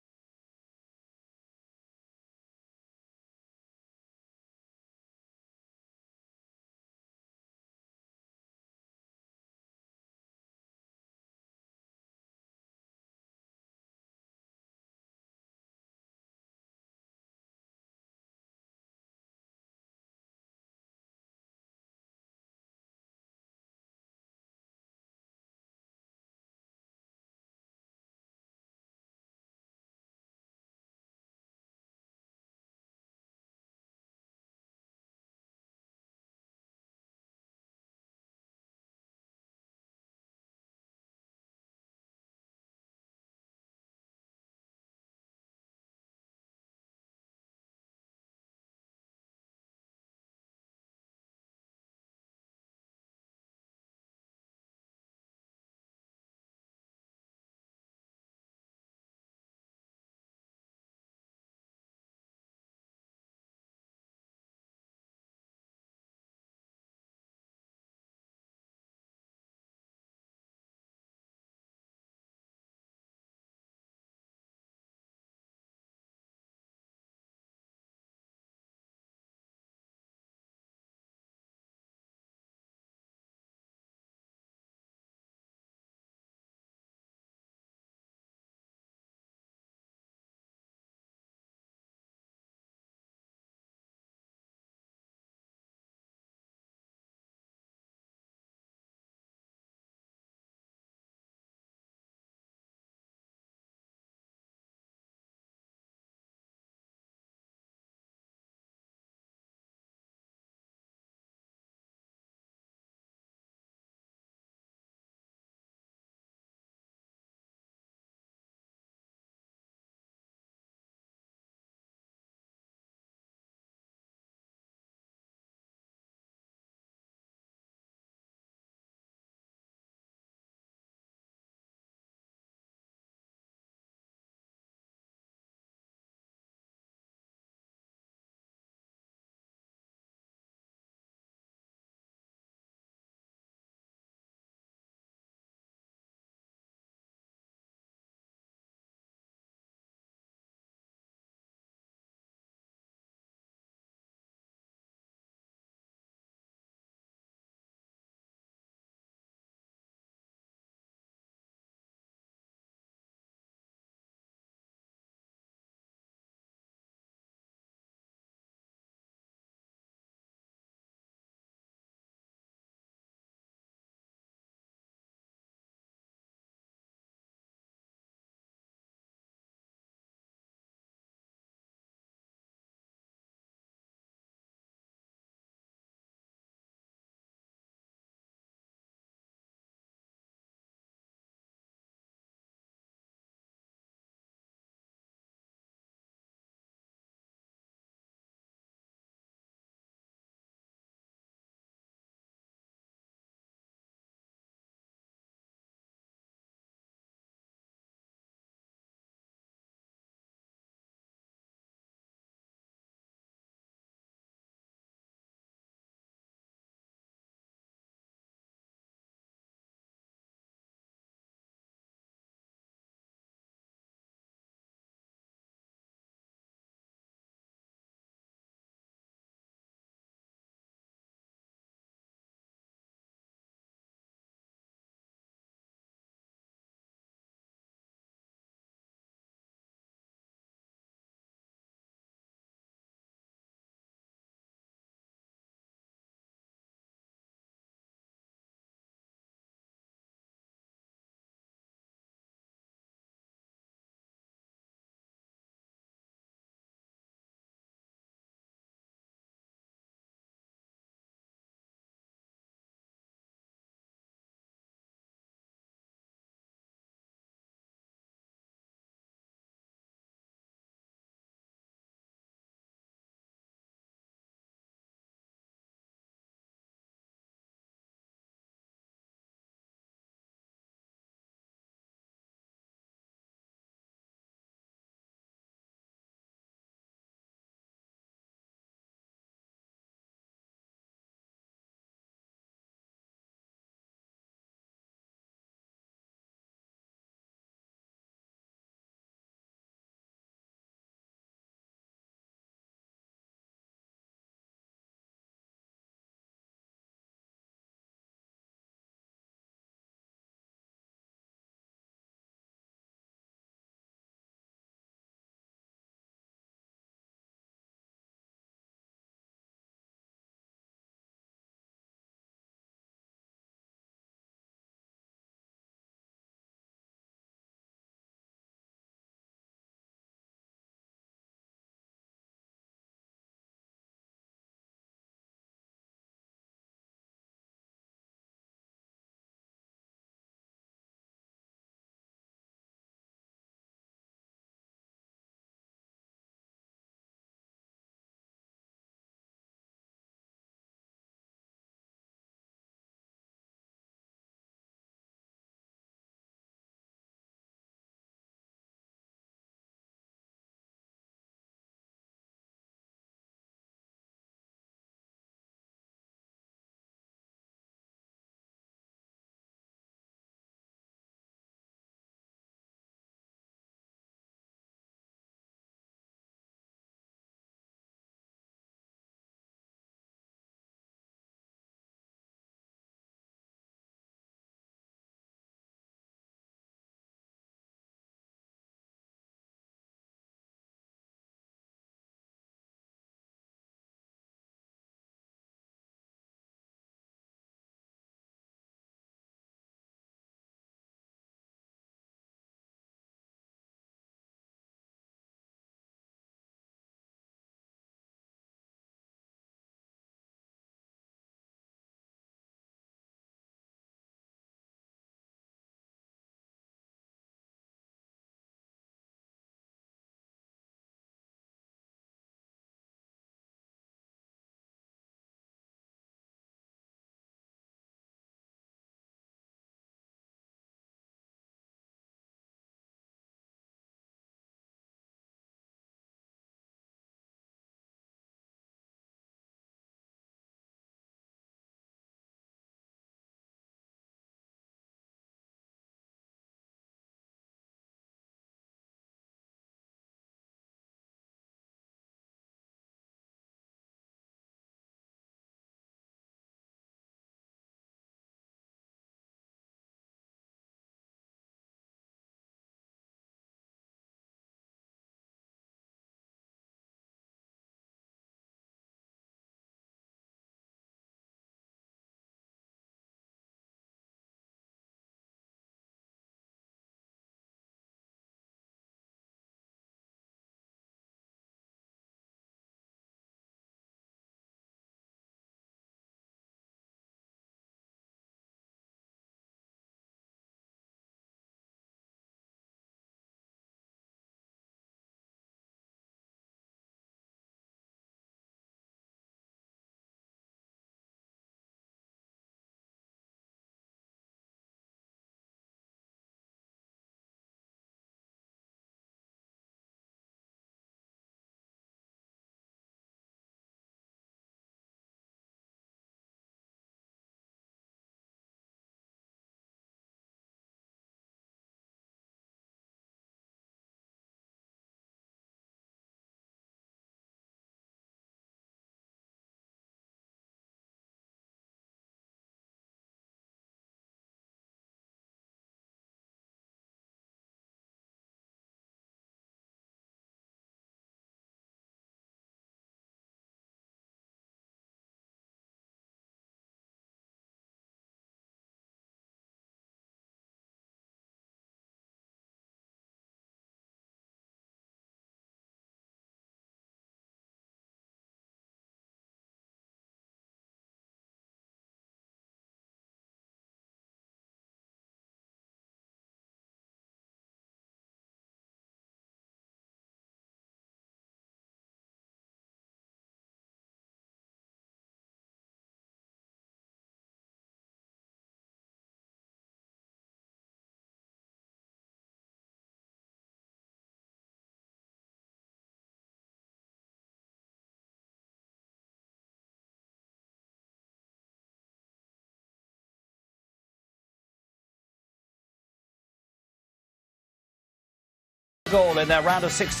goal in their round of 16.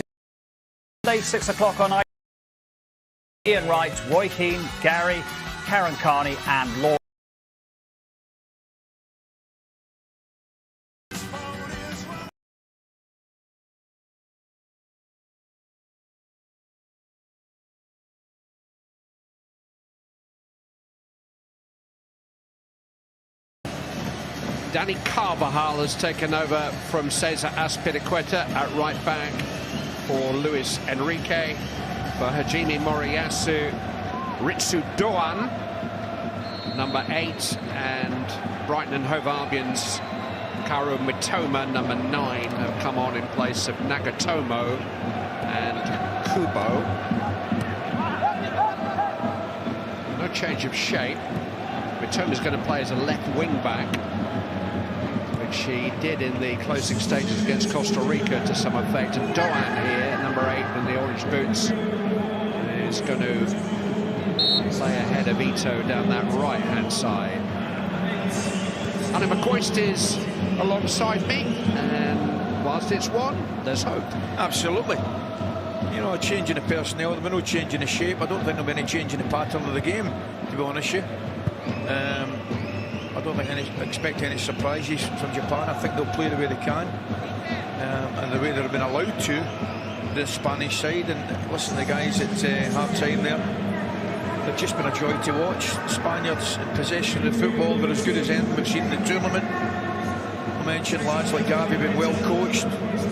Sunday, 6 o'clock on Ian Wright, Roy Keane, Gary, Karen Carney and Laura. Danny Carvajal has taken over from Cesar Azpilicueta at right back for Luis Enrique. For Hajime Moriyasu, Ritsu Doan, number 8, and Brighton and Hove Albion's Kaoru Mitoma, number 9, have come on in place of Nagatomo and Kubo. No change of shape. Mitoma's going to play as a left wing back, which he did in the closing stages against Costa Rica to some effect. And Doan here, number 8 in the orange boots, is going to play ahead of Ito down that right-hand side. Anna McCoist is alongside me, and whilst it's 1, there's hope. Absolutely. You know, changing the personnel, there'll be no change in the shape. I don't think there'll be any change in the pattern of the game, to be honest with you. I don't think expect any surprises from Japan. I think they'll play the way they can, and the way they've been allowed to, the Spanish side. And listen to the guys at half-time there. They've just been a joy to watch. Spaniards in possession of the football, they're as good as anything we've seen in the tournament. I mentioned lads like Gavi being well coached.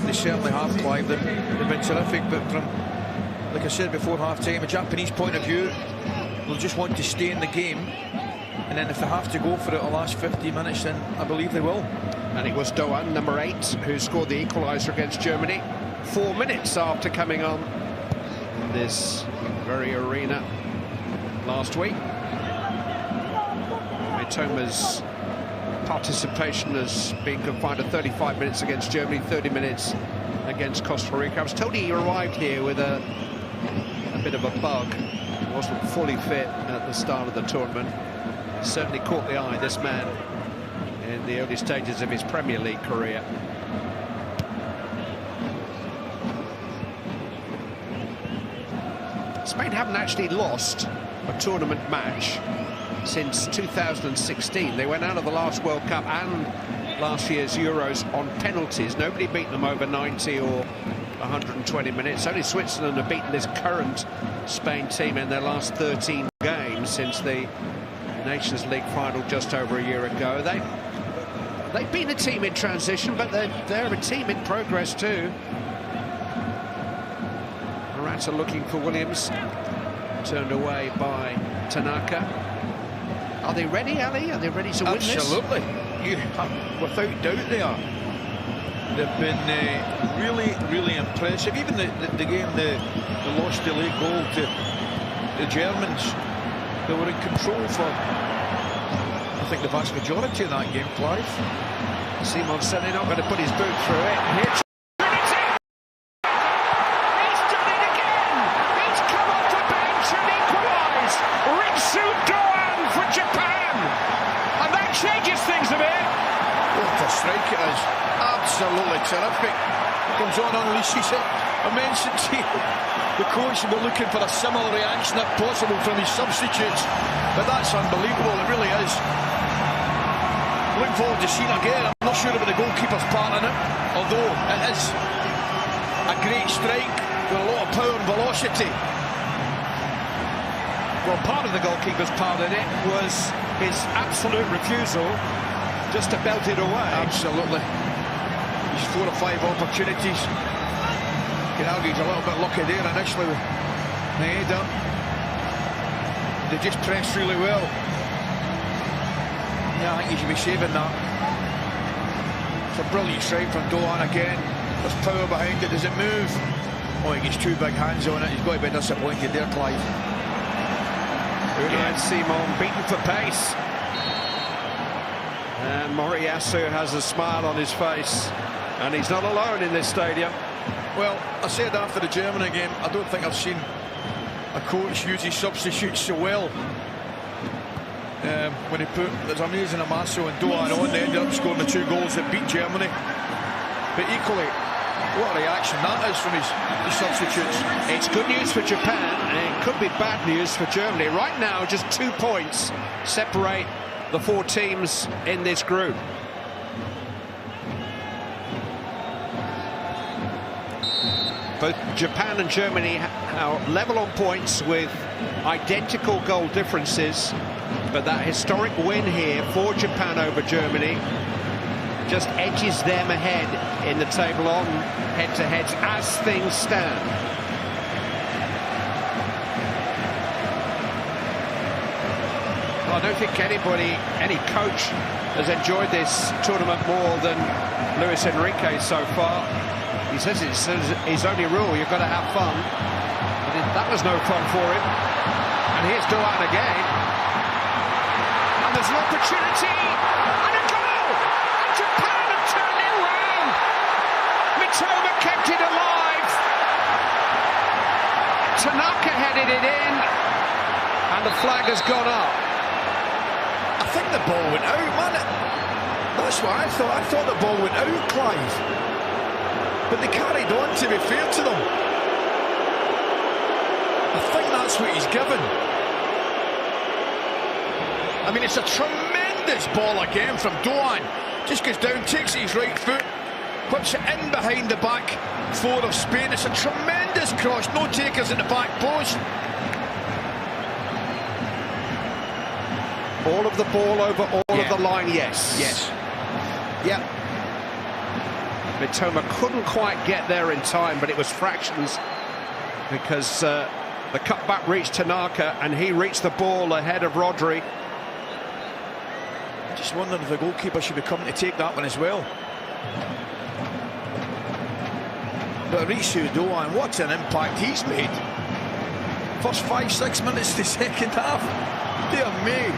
They certainly have, Clive. They've been terrific, but from, like I said before half-time, a Japanese point of view, they'll just want to stay in the game. And then if they have to go for it the last 50 minutes, then I believe they will. And it was Doan, number 8, who scored the equaliser against Germany 4 minutes after coming on in this very arena last week. Mitoma's participation has been confined to 35 minutes against Germany, 30 minutes against Costa Rica. I was told he arrived here with a bit of a bug. He wasn't fully fit at the start of the tournament. Certainly caught the eye, this man, in the early stages of his Premier League career. Spain haven't actually lost a tournament match since 2016. They went out of the last World Cup and last year's Euros on penalties. Nobody beat them over 90 or 120 minutes. Only Switzerland have beaten this current Spain team in their last 13 games since the Nations League final just over a year ago. They've been a team in transition, but they're a team in progress too. Morata looking for Williams, turned away by Tanaka. Are they ready, Ali? Are they ready to win this? Absolutely. Without doubt they are. They've been really, really impressive. Even the game they lost the late goal to the Germans. They were in control for, I think, the vast majority of that game, Clive. Simon certainly not going to put his boot through it. Here, he's done it again! He's come off the bench and equalised! Ritsu Doan for Japan! And that changes things a bit. What a strike it is. Absolutely terrific. Comes on, unleashes it. Immensity. The coach will be looking for a similar reaction if possible from his substitutes. But that's unbelievable, it really is. Looking forward to seeing again. I'm not sure about the goalkeeper's part in it, although it is a great strike with a lot of power and velocity. Well, part of the goalkeeper's part in it was his absolute refusal just to belt it away. Absolutely. He's 4 or 5 opportunities. You can argue he's a little bit lucky there initially with the header. They just pressed really well. Yeah, I think he should be saving that. It's a brilliant strike from Doan again. There's power behind it. Does it move? Oh, he gets 2 big hands on it. He's got to be disappointed there, Clive. And Simon beaten for pace. And Moriyasu has a smile on his face. And he's not alone in this stadium. Well, I said after the Germany game, I don't think I've seen a coach use his substitutes so well. When he put, there's amazing Amaso and Doan on, they ended up scoring the 2 goals that beat Germany. But equally, What a reaction that is from his substitutes. It's good news for Japan, and it could be bad news for Germany. Right now, just 2 points separate the 4 teams in this group. Both Japan and Germany are level on points with identical goal differences, but that historic win here for Japan over Germany just edges them ahead in the table on head-to-heads as things stand. Well, I don't think any coach has enjoyed this tournament more than Luis Enrique so far. He says it's his only rule, you've got to have fun. But that was no fun for him. And here's Doan again. And there's an opportunity. And a goal! And Japan have turned it around. Mitoma kept it alive. Tanaka headed it in. And the flag has gone up. I think the ball went out, man. That's what I thought. I thought the ball went out, Clive. But they carried on, to be fair to them. I think that's what he's given. I mean, it's a tremendous ball again from Doan. Just goes down, takes his right foot, whips it in behind the back 4 of Spain. It's a tremendous cross, no takers at the back post. All of the ball over all of the line, yes. Yes. Yeah. Mitoma couldn't quite get there in time, but it was fractions because the cutback reached Tanaka and he reached the ball ahead of Rodri. Just wondering if the goalkeeper should be coming to take that one as well. But Risu Doan, what an impact he's made. First 5-6 minutes of the second half. Dear me.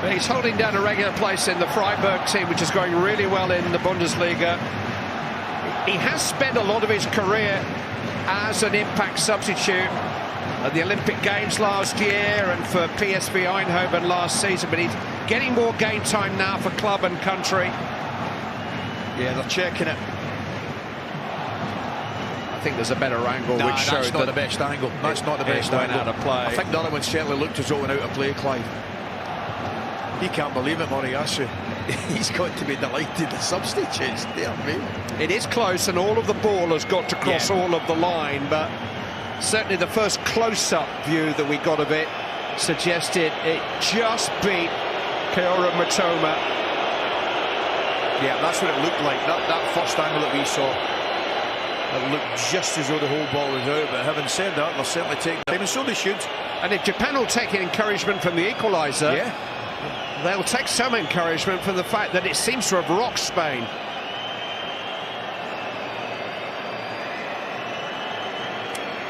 But he's holding down a regular place in the Freiburg team, which is going really well in the Bundesliga. He has spent a lot of his career as an impact substitute at the Olympic Games last year and for PSV Eindhoven last season, but he's getting more game time now for club and country. Yeah, they're checking it. I think there's a better angle which shows that's not the best angle. That's not the best went angle. out of play. I think the other one certainly looked as though it went out of play, Clive. He can't believe it, Moriyasu. He's got to be delighted. The substitutes, dear me. It is close, and all of the ball has got to cross all of the line, but certainly the first close-up view that we got of it suggested it just beat Keora Mitoma. Yeah, that's what it looked like. That first angle that we saw, it looked just as though the whole ball was out. But having said that, they'll certainly take time, and so they should. And if Japan will take an encouragement from the equaliser, they'll take some encouragement from the fact that it seems to have rocked Spain.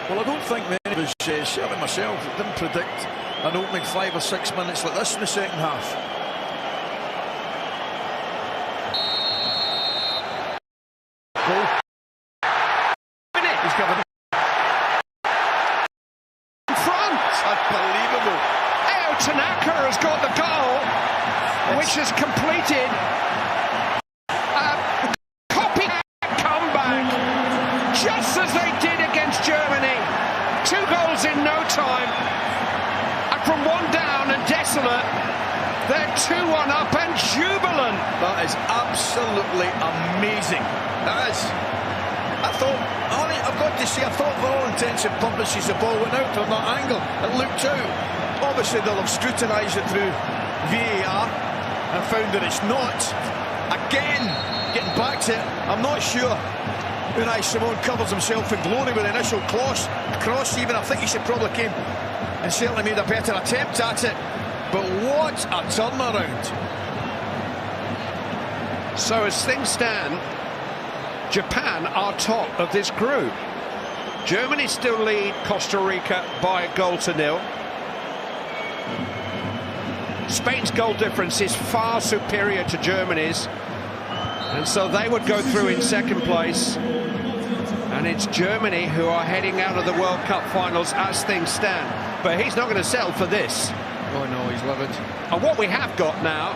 Well, I don't think many of us, certainly myself, didn't predict an opening 5 or 6 minutes like this in the second half. Goal. He's given it. In front! Unbelievable. Tanaka has got the goal, which has completed a copycat comeback, just as they did against Germany. 2 goals in no time, and from one down and desolate, they're 2-1 up and jubilant. That is absolutely amazing. That is. I thought, I've got to say, I thought for all intents and purposes the ball went out from that angle. It looked out. Obviously, they'll have scrutinised it through VAR and found that it's not. Again, getting back to it, I'm not sure Unai Simon covers himself in glory with the initial cross even. I think he should probably came and certainly made a better attempt at it. But what a turnaround. So as things stand, Japan are top of this group. Germany still lead Costa Rica by 1-0. Spain's goal difference is far superior to Germany's, and so they would go through in second place. And it's Germany who are heading out of the World Cup finals as things stand. But he's not going to settle for this. Oh no, he's livid. And what we have got now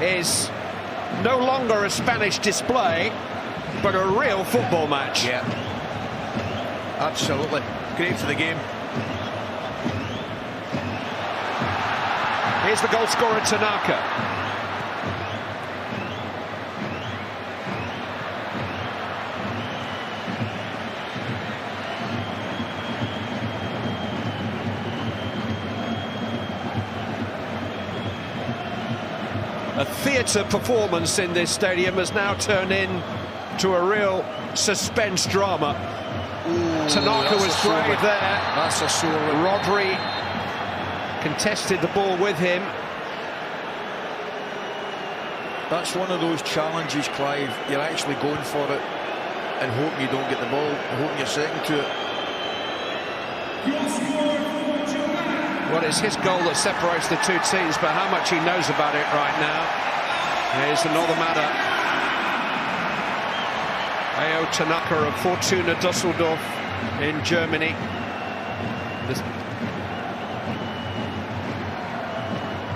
is no longer a Spanish display, but a real football match. Yeah, absolutely. Great for the game. Here's the goal scorer, Tanaka. A theatre performance in this stadium has now turned into a real suspense drama. Ooh, Tanaka was brave there. That's a sore one. Rodri contested the ball with him. That's one of those challenges, Clive. You're actually going for it and hope you don't get the ball, hoping you're second to it. Well, it's his goal that separates the two teams, but how much he knows about it right now is another matter. Ao Tanaka of Fortuna Düsseldorf in Germany.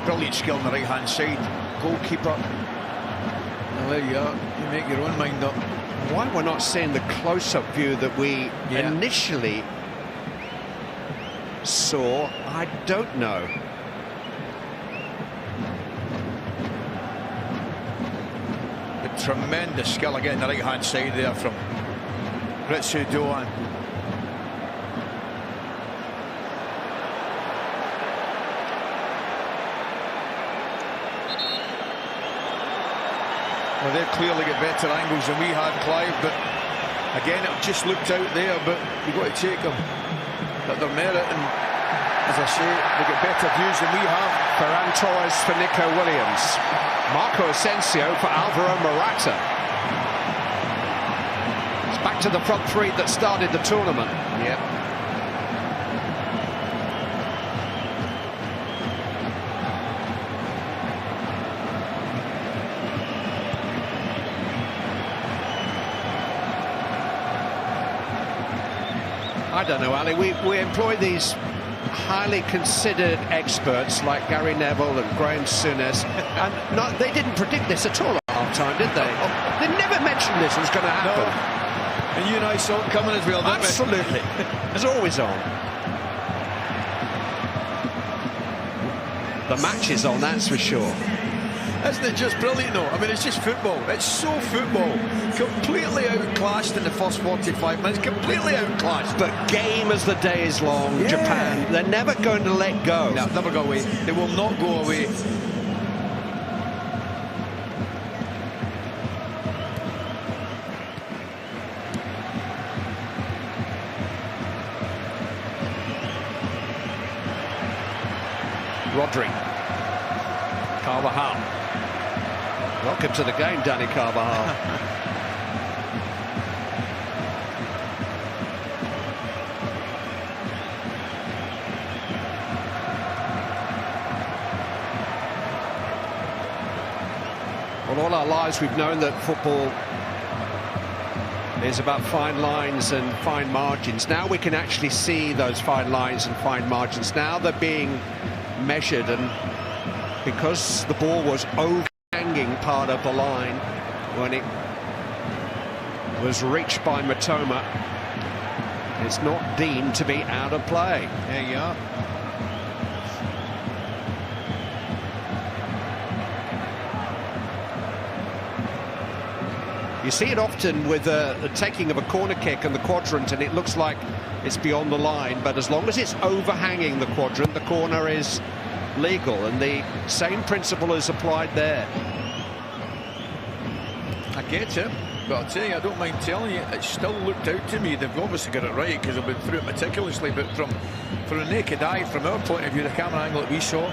Brilliant skill on the right-hand side. Goalkeeper. Well, there you are. You make your own mind up. Why we're not seeing the close-up view that we initially saw, I don't know. A tremendous skill again, the right-hand side there from Ritsu Doan. Well, they've clearly got better angles than we had, Clive, but again, it just looked out there, but you've got to take them at their merit, and as I say, they get better views than we have. Ferran Torres for Nico Williams. Marco Asensio for Alvaro Morata. It's back to the front three that started the tournament. Yep. I don't know, Ali. We employ these highly considered experts like Gary Neville and Graham Souness, and they didn't predict this at all at half-time, did they? They never mentioned this was going to happen. No. And you and I saw it coming as well, didn't we? Absolutely. It's always on. The match is on, that's for sure. Isn't it just brilliant, though? I mean, it's just football. It's so football. Completely outclassed in the first 45 minutes. Completely outclassed. But game as the day is long, Japan, they're never going to let go. No, never go away. They will not go away. Rodri. Carvajal. Welcome to the game, Danny Carvajal. Well, all our lives we've known that football is about fine lines and fine margins. Now we can actually see those fine lines and fine margins. Now they're being measured, and because the ball was overhanging part of the line when it was reached by Matoma, it's not deemed to be out of play. There you are. You see it often with the taking of a corner kick in the quadrant, and it looks like it's beyond the line, but as long as it's overhanging the quadrant, the corner is legal, and the same principle is applied there. I get it, but I'll tell you, I don't mind telling you, it still looked out to me. They've obviously got it right because they've been through it meticulously, but from a naked eye, from our point of view, the camera angle that we saw,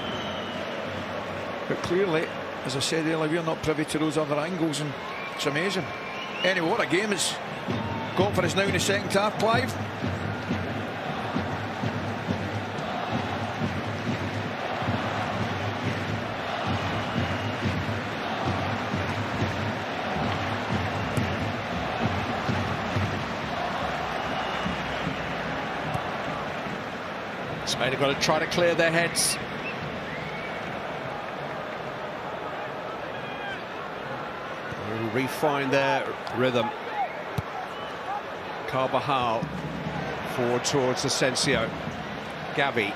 but clearly, as I said earlier, we're not privy to those other angles, and it's amazing. Anyway, what a game it's got for us now in the second half, Clive. Spain have got to try to clear their heads. Refine their rhythm. Carvajal forward towards Asensio. Gavi.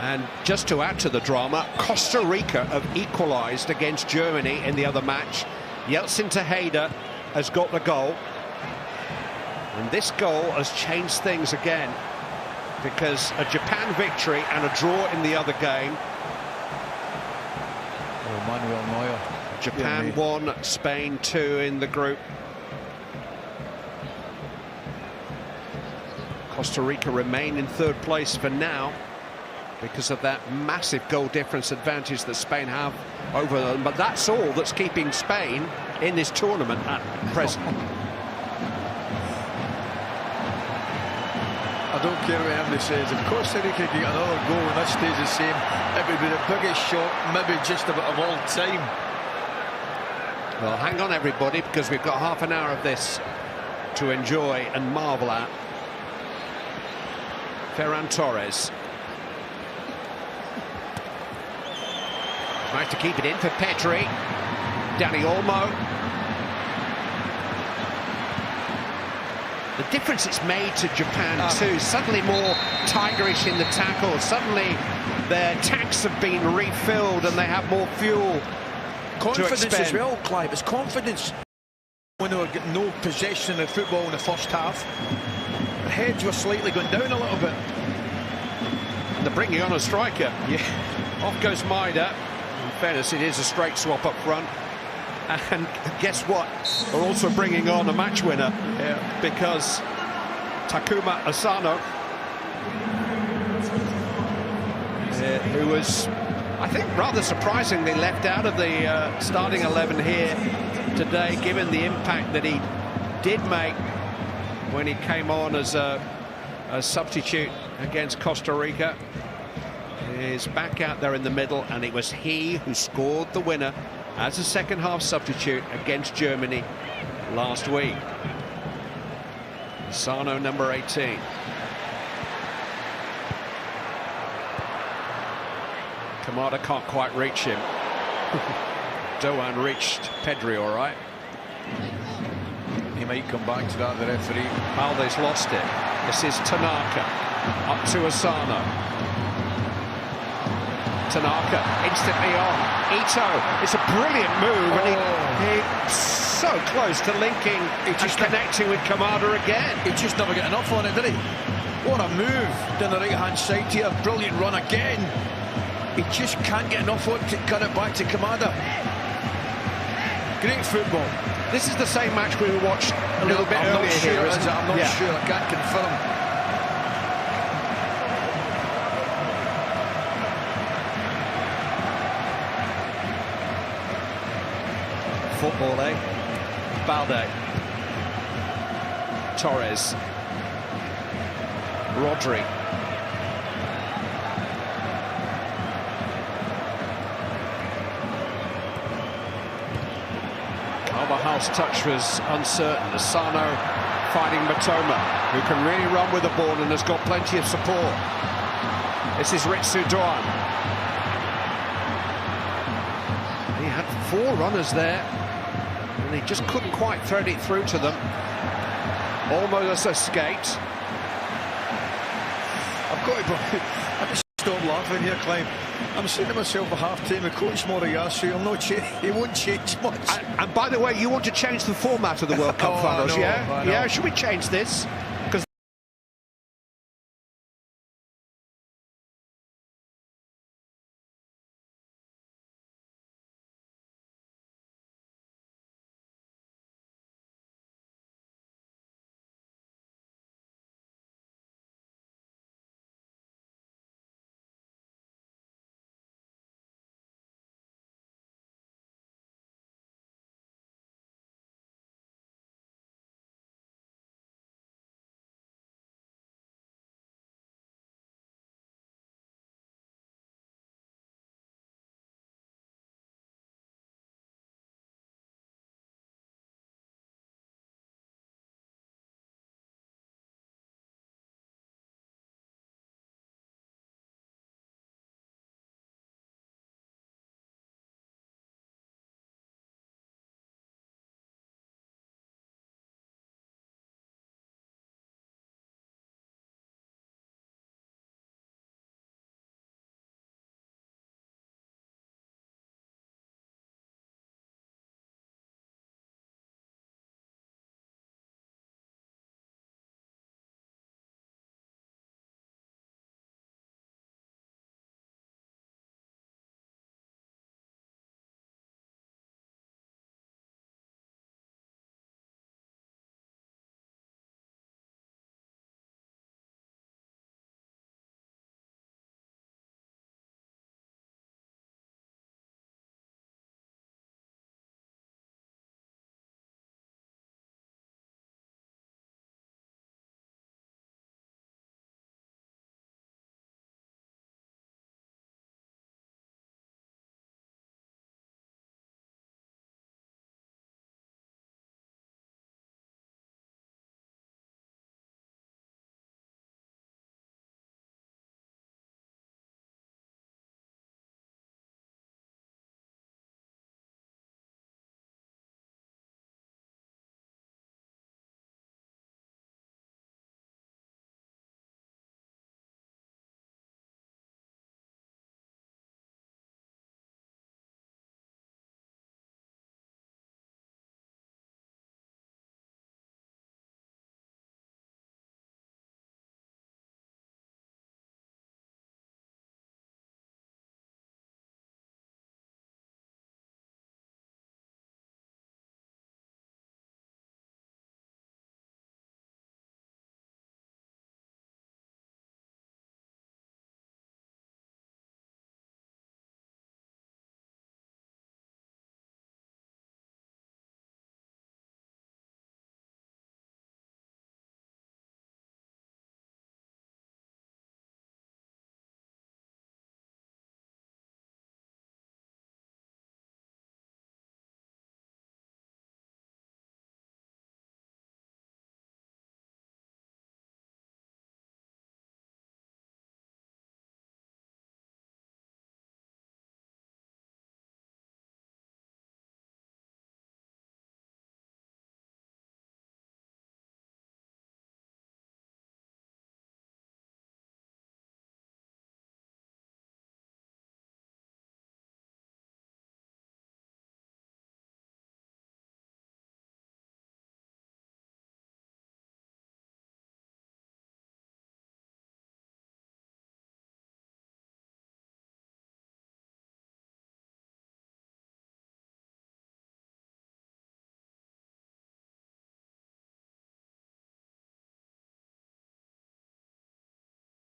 And just to add to the drama, Costa Rica have equalised against Germany in the other match. Yeltsin Tejeda has got the goal. And this goal has changed things again, because a Japan victory and a draw in the other game. Oh, Manuel Neuer. Japan 1, Spain 2 in the group. Costa Rica remain in third place for now because of that massive goal difference advantage that Spain have over them. But that's all that's keeping Spain in this tournament at present. I don't care what anybody says. If Costa Rica get another goal and that stays the same, it would be the biggest shot, maybe just about of all time. Well, hang on, everybody, because we've got half an hour of this to enjoy and marvel at. Ferran Torres. Tries to keep it in for Pedri. Dani Olmo. The difference it's made to Japan too. Suddenly more tigerish in the tackle. Suddenly their tanks have been refilled and they have more fuel. Confidence as well, Clive. It's confidence. When they were getting no possession of football in the first half, their heads were slightly going down a little bit. And they're bringing on a striker. Yeah. Off goes Maida. In fairness, it is a straight swap up front. And guess what? We're also bringing on a match winner, because Takuma Asano, who was, I think, rather surprisingly left out of the starting 11 here today, given the impact that he did make when he came on as a substitute against Costa Rica, is back out there in the middle, and it was he who scored the winner as a second-half substitute against Germany last week. Sano, number 18. Kamada can't quite reach him. Doan reached Pedri all right. He might come back to that, the referee. Alves lost it. This is Tanaka. Up to Asano. Tanaka instantly on. Ito, it's a brilliant move, and he's so close to linking and connecting with Kamada again. He just never get enough on it, did he? What a move down the right-hand side here. Brilliant run again. He just can't get enough on to cut it back to Kamada. Great football. This is the same match we watched a little bit earlier here, isn't it? I'm not sure. I can't confirm. Football, eh? Balde. Torres. Rodri. Carvajal's touch was uncertain. Asano fighting Matoma, who can really run with the ball and has got plenty of support. This is Ritsu Doan. He had 4 runners there, and he just couldn't quite thread it through to them. Almost escaped. I've got to stop laughing here, Clive. I'm saying to myself a half-time with Coach Moriyasu, he won't change much. And by the way, you want to change the format of the World Cup finals, yeah? Yeah, should we change this?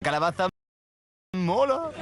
Calabaza mola.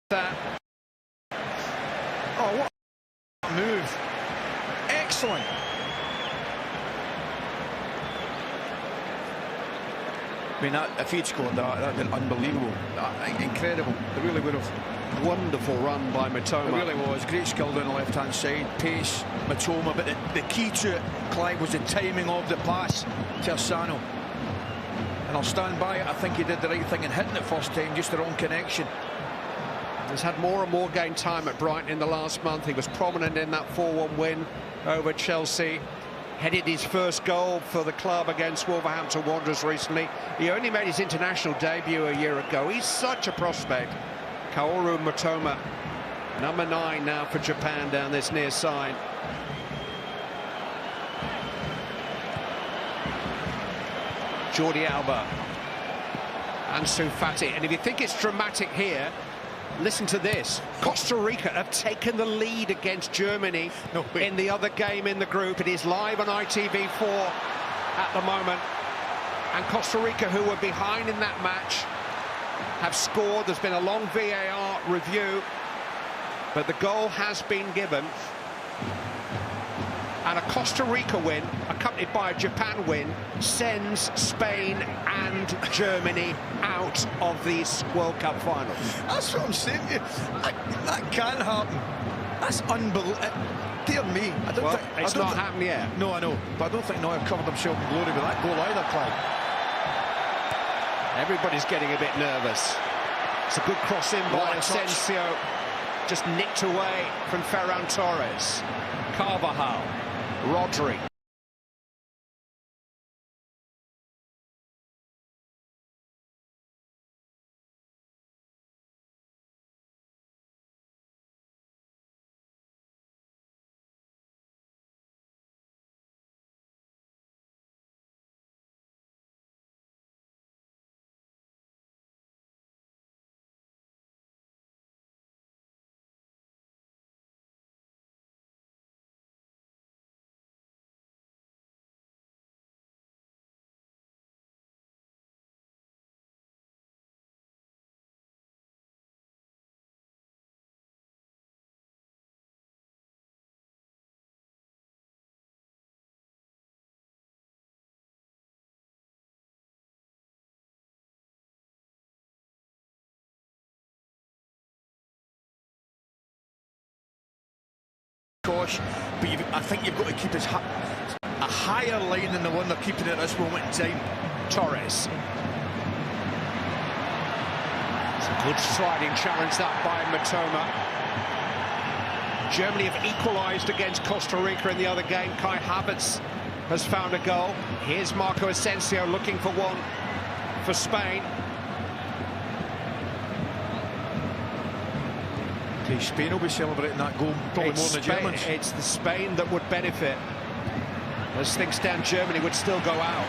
That. Oh, what a move. Excellent. I mean, if he'd scored that, that'd been unbelievable. Incredible. It really would have. Wonderful run by Mitoma. It really was. Great skill down the left-hand side. Pace, Mitoma. But the key to it, Clive, was the timing of the pass to Asano. And I'll stand by it. I think he did the right thing in hitting it first time, just the wrong connection. He's had more and more game time at Brighton in the last month. He was prominent in that 4-1 win over Chelsea. Headed his first goal for the club against Wolverhampton Wanderers recently. He only made his international debut a year ago. He's such a prospect. Kaoru Mitoma, number 9 now for Japan down this near side. Jordi Alba. Ansu Fati. And if you think it's dramatic here, listen to this. Costa Rica have taken the lead against Germany in the other game in the group. It is live on ITV4 at the moment. And Costa Rica, who were behind in that match, have scored. There's been a long VAR review, but the goal has been given. And a Costa Rica win, accompanied by a Japan win, sends Spain and Germany out of this World Cup final. That's what I'm saying to you. That can't happen. That's unbelievable. Dear me. It's not happened yet. No, I know. But I don't think Neuer covered himself in glory with that goal either, Clive. Everybody's getting a bit nervous. It's a good cross in by Asensio. Just nicked away from Ferran Torres. Carvajal. Rodri. Gosh, but I think you've got to keep a higher line than the one they're keeping at this moment in time. Torres. It's a good sliding challenge that by Matoma. Germany have equalised against Costa Rica in the other game. Kai Havertz has found a goal. Here's Marco Asensio looking for one for Spain. Okay, Spain will be celebrating that goal probably more than the Germans. It's the Spain that would benefit. As things stand, Germany would still go out.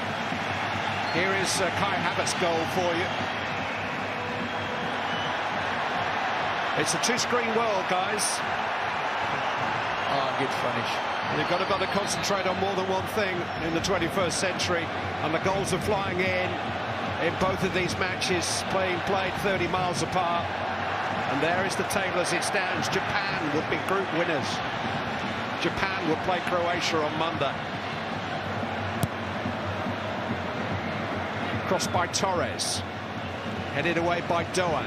Here is Kai Havertz's goal for you. It's a two-screen world, guys. Ah, good finish. You've got to be able to concentrate on more than one thing in the 21st century, and the goals are flying in both of these matches, played 30 miles apart. And there is the table as it stands. Japan would be group winners. Japan would play Croatia on Monday. Crossed by Torres. Headed away by Doan.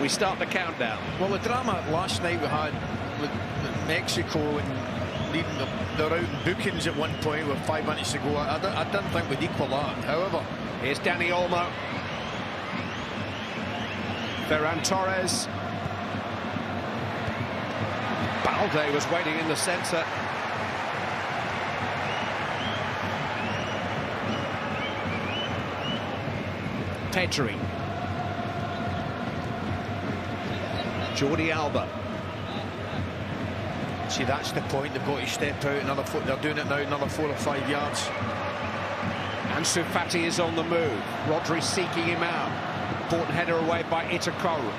We start the countdown. Well, the drama last night we had with Mexico and leading the route in bookings at one point with 5 minutes to go, I didn't think we'd equal that. However, here's Dani Olmo. Ferran Torres. Balde was waiting in the centre. Pedri. Jordi Alba. see, that's the point. They've got to step out another foot. They're doing it now, another 4 or 5 yards. Ansu Fati is on the move. Rodri seeking him out. Important header away by Itakaru.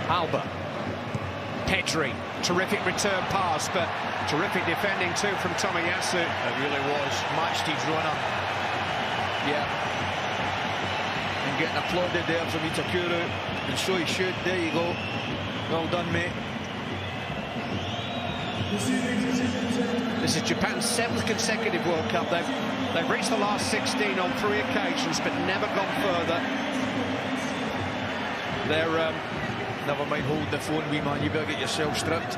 Alba. Pedri. Terrific return pass, but terrific defending too from Tomiyasu. It really was. Matched his runner. Yeah. And getting applauded there from Itakuru. And so he should. There you go. Well done, mate. This is Japan's 7th consecutive World Cup. They've reached the last 16 on 3 occasions, but never gone further. They're never mind holding the phone, wee man. You better get yourself stripped.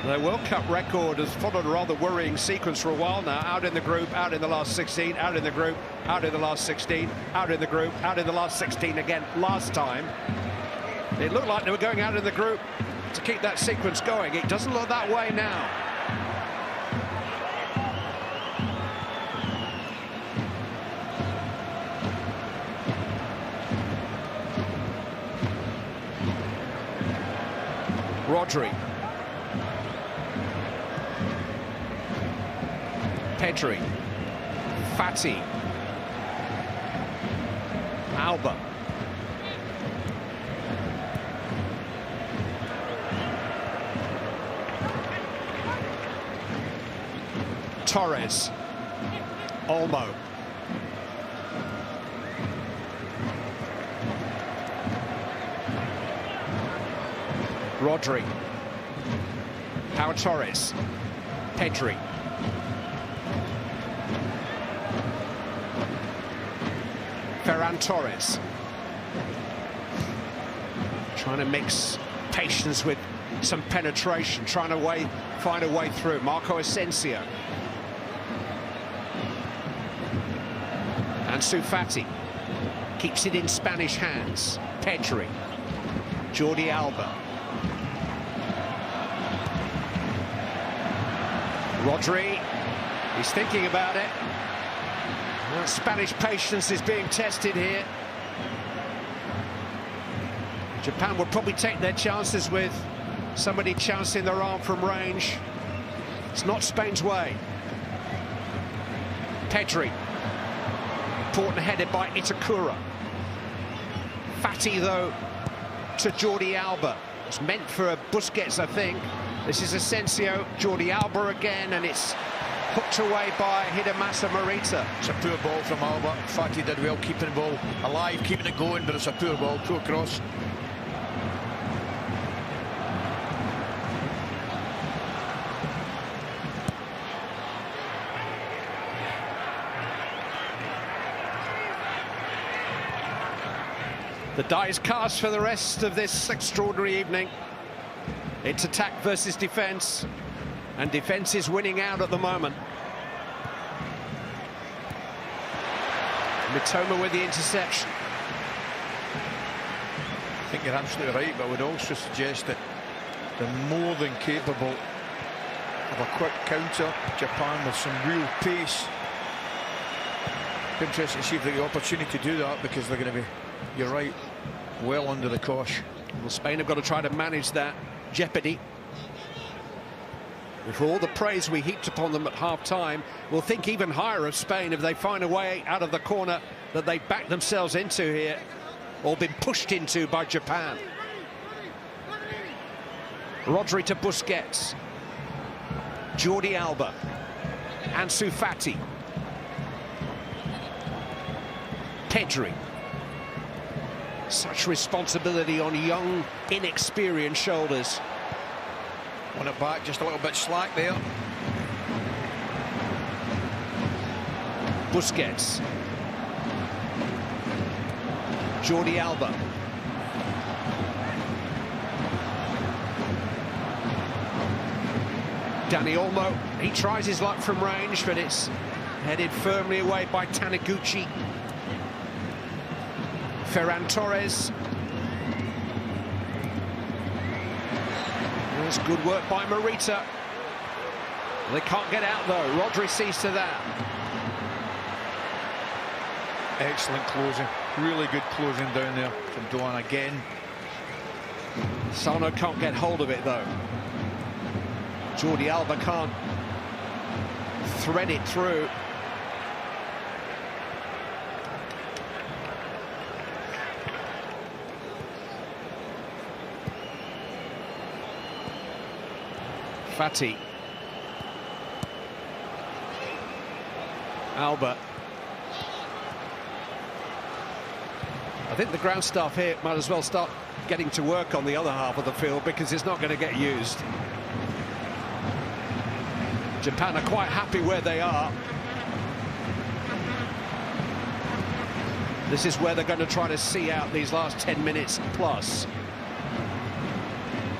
Their World Cup record has followed a rather worrying sequence for a while now. Out in the group, out in the last 16, out in the group, out in the last 16, out in the group, out in the last 16 again last time. It looked like they were going out in the group to keep that sequence going. It doesn't look that way now. Rodri. Pedri. Fati. Alba. Torres. Olmo. Rodri. Pau Torres. Pedri. Ferran Torres. Trying to mix patience with some penetration, trying to find a way through. Marco Asensio. Ansu Fati keeps it in Spanish hands. Pedri. Jordi Alba. Rodri. He's thinking about it. Well, Spanish patience is being tested here. Japan will probably take their chances with somebody chancing their arm from range. It's not Spain's way. Pedri. Important headed by Itakura. Fati, though, to Jordi Alba. It's meant for Busquets, I think. This is Asensio, Jordi Alba again, and it's hooked away by Hidemasa Morita. It's a poor ball from Alba. Fati did well keeping the ball alive, keeping it going, but it's a poor ball, poor cross. The die is cast for the rest of this extraordinary evening. It's attack versus defence. And defence is winning out at the moment. Mitoma with the interception. I think you're absolutely right, but I would also suggest that they're more than capable of a quick counter. Japan with some real pace. Interesting to see if they get the opportunity to do that, because they're going to be, you're right, well under the cosh. Well, Spain have got to try to manage that jeopardy. And for all the praise we heaped upon them at half-time, we'll think even higher of Spain if they find a way out of the corner that they backed themselves into here, or been pushed into by Japan. Rodri to Busquets. Jordi Alba. Ansu Fati. Pedri. Such responsibility on young, inexperienced shoulders. On it back, just a little bit slack there. Busquets. Jordi Alba. Dani Olmo, he tries his luck from range, but it's headed firmly away by Taniguchi. Ferran Torres. There's good work by Morita. They can't get out though. Rodri sees to that. Excellent closing. Really good closing down there from Doan again. Sano can't get hold of it though. Jordi Alba can't thread it through. Fati. Alba. I think the ground staff here might as well start getting to work on the other half of the field, because it's not going to get used. Japan are quite happy where they are. This is where they're going to try to see out these last 10 minutes plus.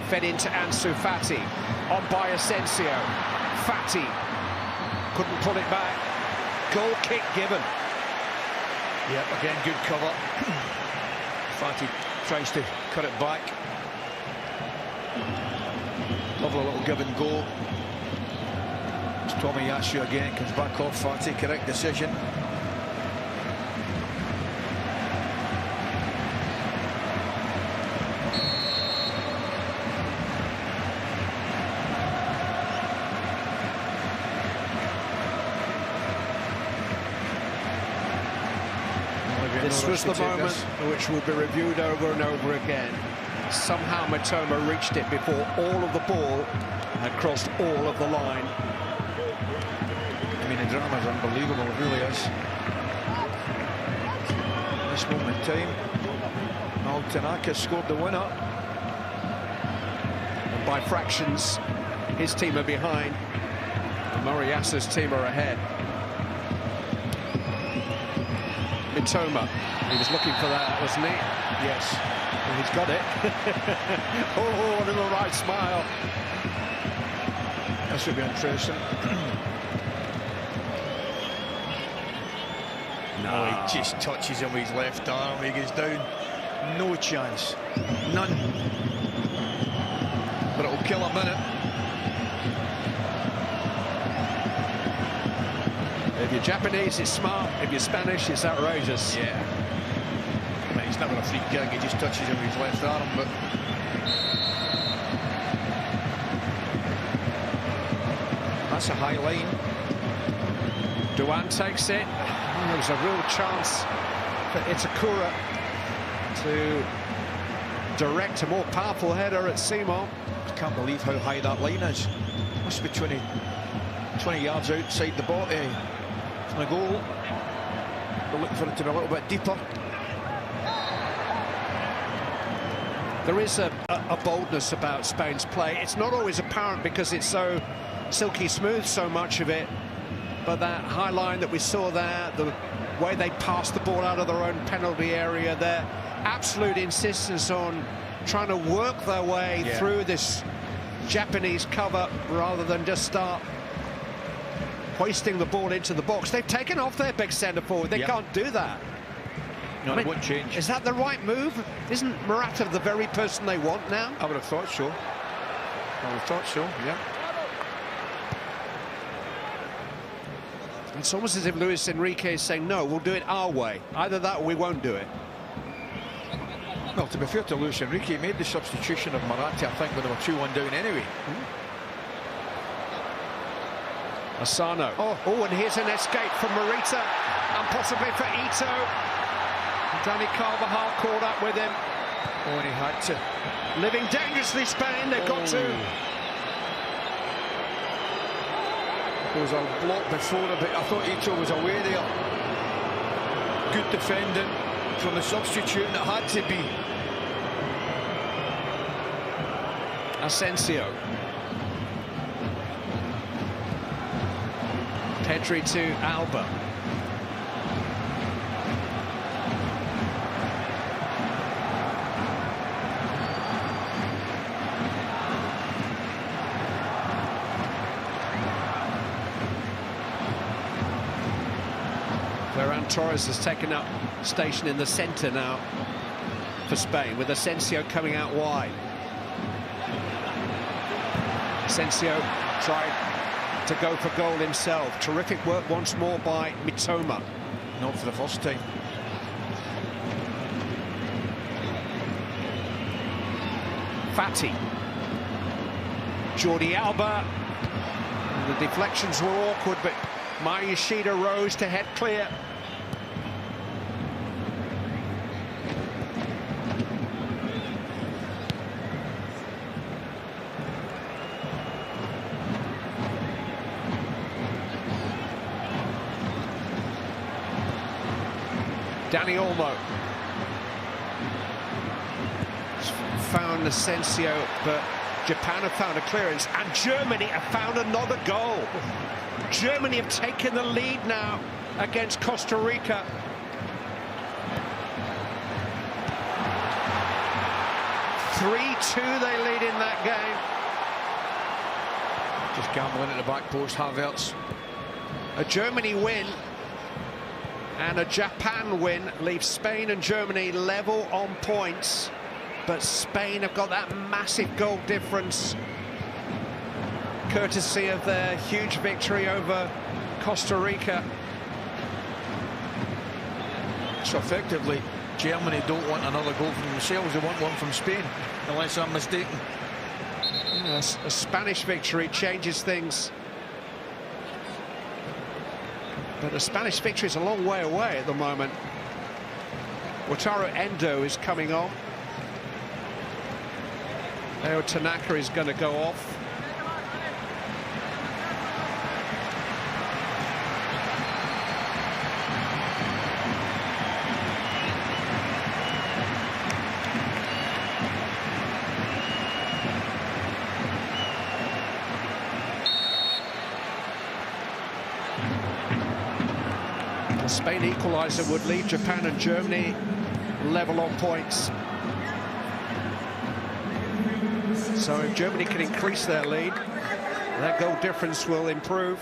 Fed into Ansu Fati. On by Asensio. Fati couldn't pull it back. Goal kick given. Yep, again, good cover. Fati tries to cut it back. Lovely little give and go. It's Tomiyasu again, comes back off Fati, correct decision. This was the moment which will be reviewed over and over again. Somehow Mitoma reached it before all of the ball had crossed all of the line. I mean, the drama is unbelievable, it really is. This moment in time, Al Tanaka scored the winner. And by fractions, his team are behind. And Moriyasa's team are ahead. Mitoma, he was looking for that, wasn't he? Yes. And he's got it. Oh, a little right smile. This would be interesting. No, he just touches him with his left arm. He goes down. No chance. None. But it'll kill a minute. If you're Japanese, it's smart. If you're Spanish, it's outrageous. Yeah. I mean, he's never a free kick. He just touches him with his left arm, but... That's a high line. Doan takes it. Oh, there was a real chance for Itakura to direct a more powerful header at Simon. I can't believe how high that line is. Must be 20 yards outside the ball from the goal. We're looking for it to be a little bit deeper. There is a boldness about Spain's play. It's not always apparent because it's so silky smooth, so much of it. But that high line that we saw there, the way they passed the ball out of their own penalty area, their absolute insistence on trying to work their way through this Japanese cover rather than just start hoisting the ball into the box. They've taken off their big centre forward. They can't do that. No, it won't change. Is that the right move? Isn't Morata the very person they want now? I would have thought so. I would have thought so, yeah. It's almost as if Luis Enrique is saying, no, we'll do it our way. Either that or we won't do it. Well, to be fair to Luis Enrique, he made the substitution of Morata, I think, when they were 2-1 down anyway. Asano. Oh, and here's an escape from Morita, and possibly for Ito. Dani Carvajal caught up with him. Oh, and he had to. Living dangerously, Spain. They've got to. There was a block before, but I thought Ito was away there. Good defending from the substitute, and it had to be. Asensio. Pedri to Alba. Ferran Torres has taken up station in the centre now for Spain, with Asensio coming out wide. Asensio tried to go for goal himself. Terrific work once more by Mitoma. Not for the first time. Fati. Jordi Alba. The deflections were awkward, but Mayashida rose to head clear. Dani Olmo found Asensio, but Japan have found a clearance, and Germany have found another goal. Germany have taken the lead now against Costa Rica. (3-2) they lead in that game. Just gambling at the back post, Havertz. A Germany win and a Japan win leaves Spain and Germany level on points, but Spain have got that massive goal difference courtesy of their huge victory over Costa Rica. So effectively, Germany don't want another goal from themselves, they want one from Spain, unless I'm mistaken. Yes, a Spanish victory changes things. But a Spanish victory is a long way away at the moment. Wataru Endo is coming on. Leo Tanaka is going to go off. The Spain equaliser would leave Japan and Germany level on points. So if Germany can increase their lead, that goal difference will improve.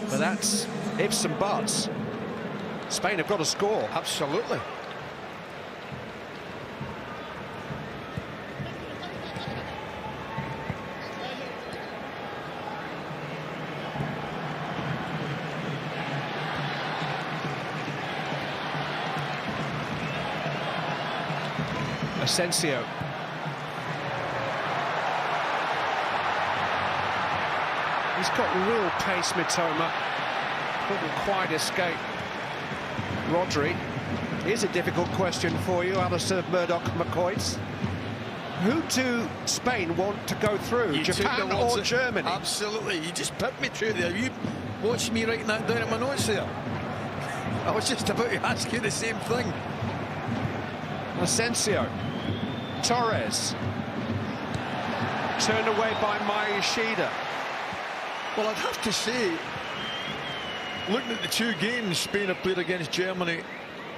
But that's ifs and buts. Spain have got to score. Absolutely. Asensio. He's got real pace, Mitoma. Couldn't quite escape Rodri. Here's a difficult question for you, Alistair Murdoch-McCoy. Who do Spain want to go through, Japan or Germany? Absolutely. You just pipped me through there. You watched me writing that down in my notes there. I was just about to ask you the same thing. Asensio. Torres. Turned away by Mayashida. Well, I'd have to say, looking at the two games Spain have played against Germany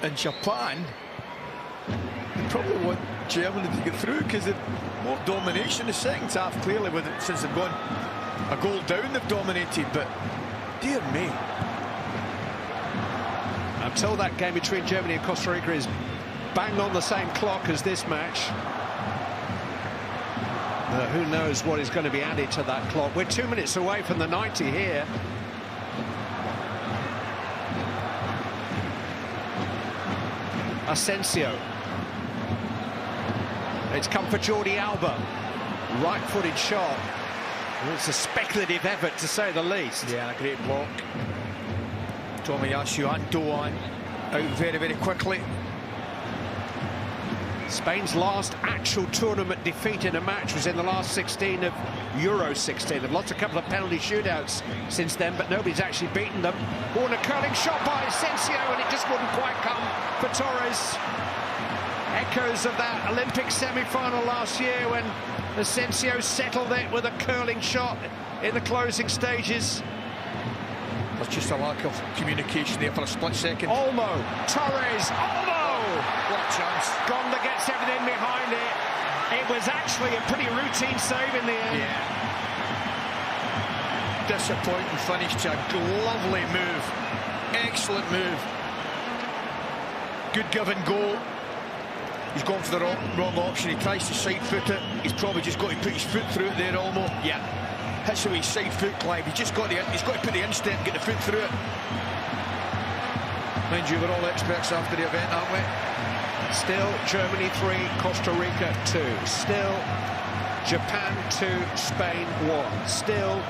and Japan, they probably want Germany to get through because they've more domination in the second half, clearly, with it, since they've gone a goal down, they've dominated, but dear me. Until that game between Germany and Costa Rica is bang on the same clock as this match. Who knows what is going to be added to that clock. We're 2 minutes away from the 90 here. Asensio. It's come for Jordi Alba. Right-footed shot. It's a speculative effort, to say the least. Yeah, a great block. Tomiyasu and Doan out very, very quickly. Spain's last actual tournament defeat in a match was in the last 16 of Euro 16. They've lost a couple of penalty shootouts since then, but nobody's actually beaten them. Oh, and a curling shot by Asensio, and it just wouldn't quite come for Torres. Echoes of that Olympic semi-final last year when Asensio settled it with a curling shot in the closing stages. There's just a lack of communication there for a split second. Olmo, Torres, Olmo! What a chance. Gonda gets everything behind it. It was actually a pretty routine save in the end. Yeah. Disappointing finish to a lovely move. Excellent move. Good give and go. He's gone for the wrong option. He tries to side foot it. He's probably just got to put his foot through it there, Olmo. Yeah. Hits it with his side foot, Clive. He's got to put the instinct and get the foot through it. Mind you, we're all experts after the event, aren't we? Still Germany 3, Costa Rica 2. Still Japan 2, Spain 1. Still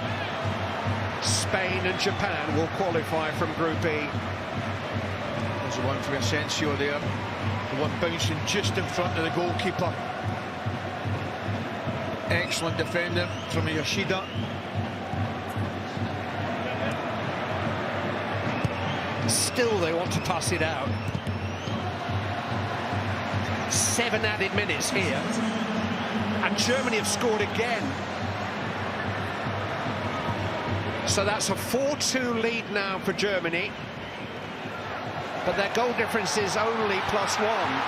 Spain and Japan will qualify from Group E. There's the one for Asensio there. The one bouncing just in front of the goalkeeper. Excellent defending from Yoshida. Still they want to pass it out. 7 added minutes here. And Germany have scored again. So that's a 4-2 lead now for Germany. But their goal difference is only +1.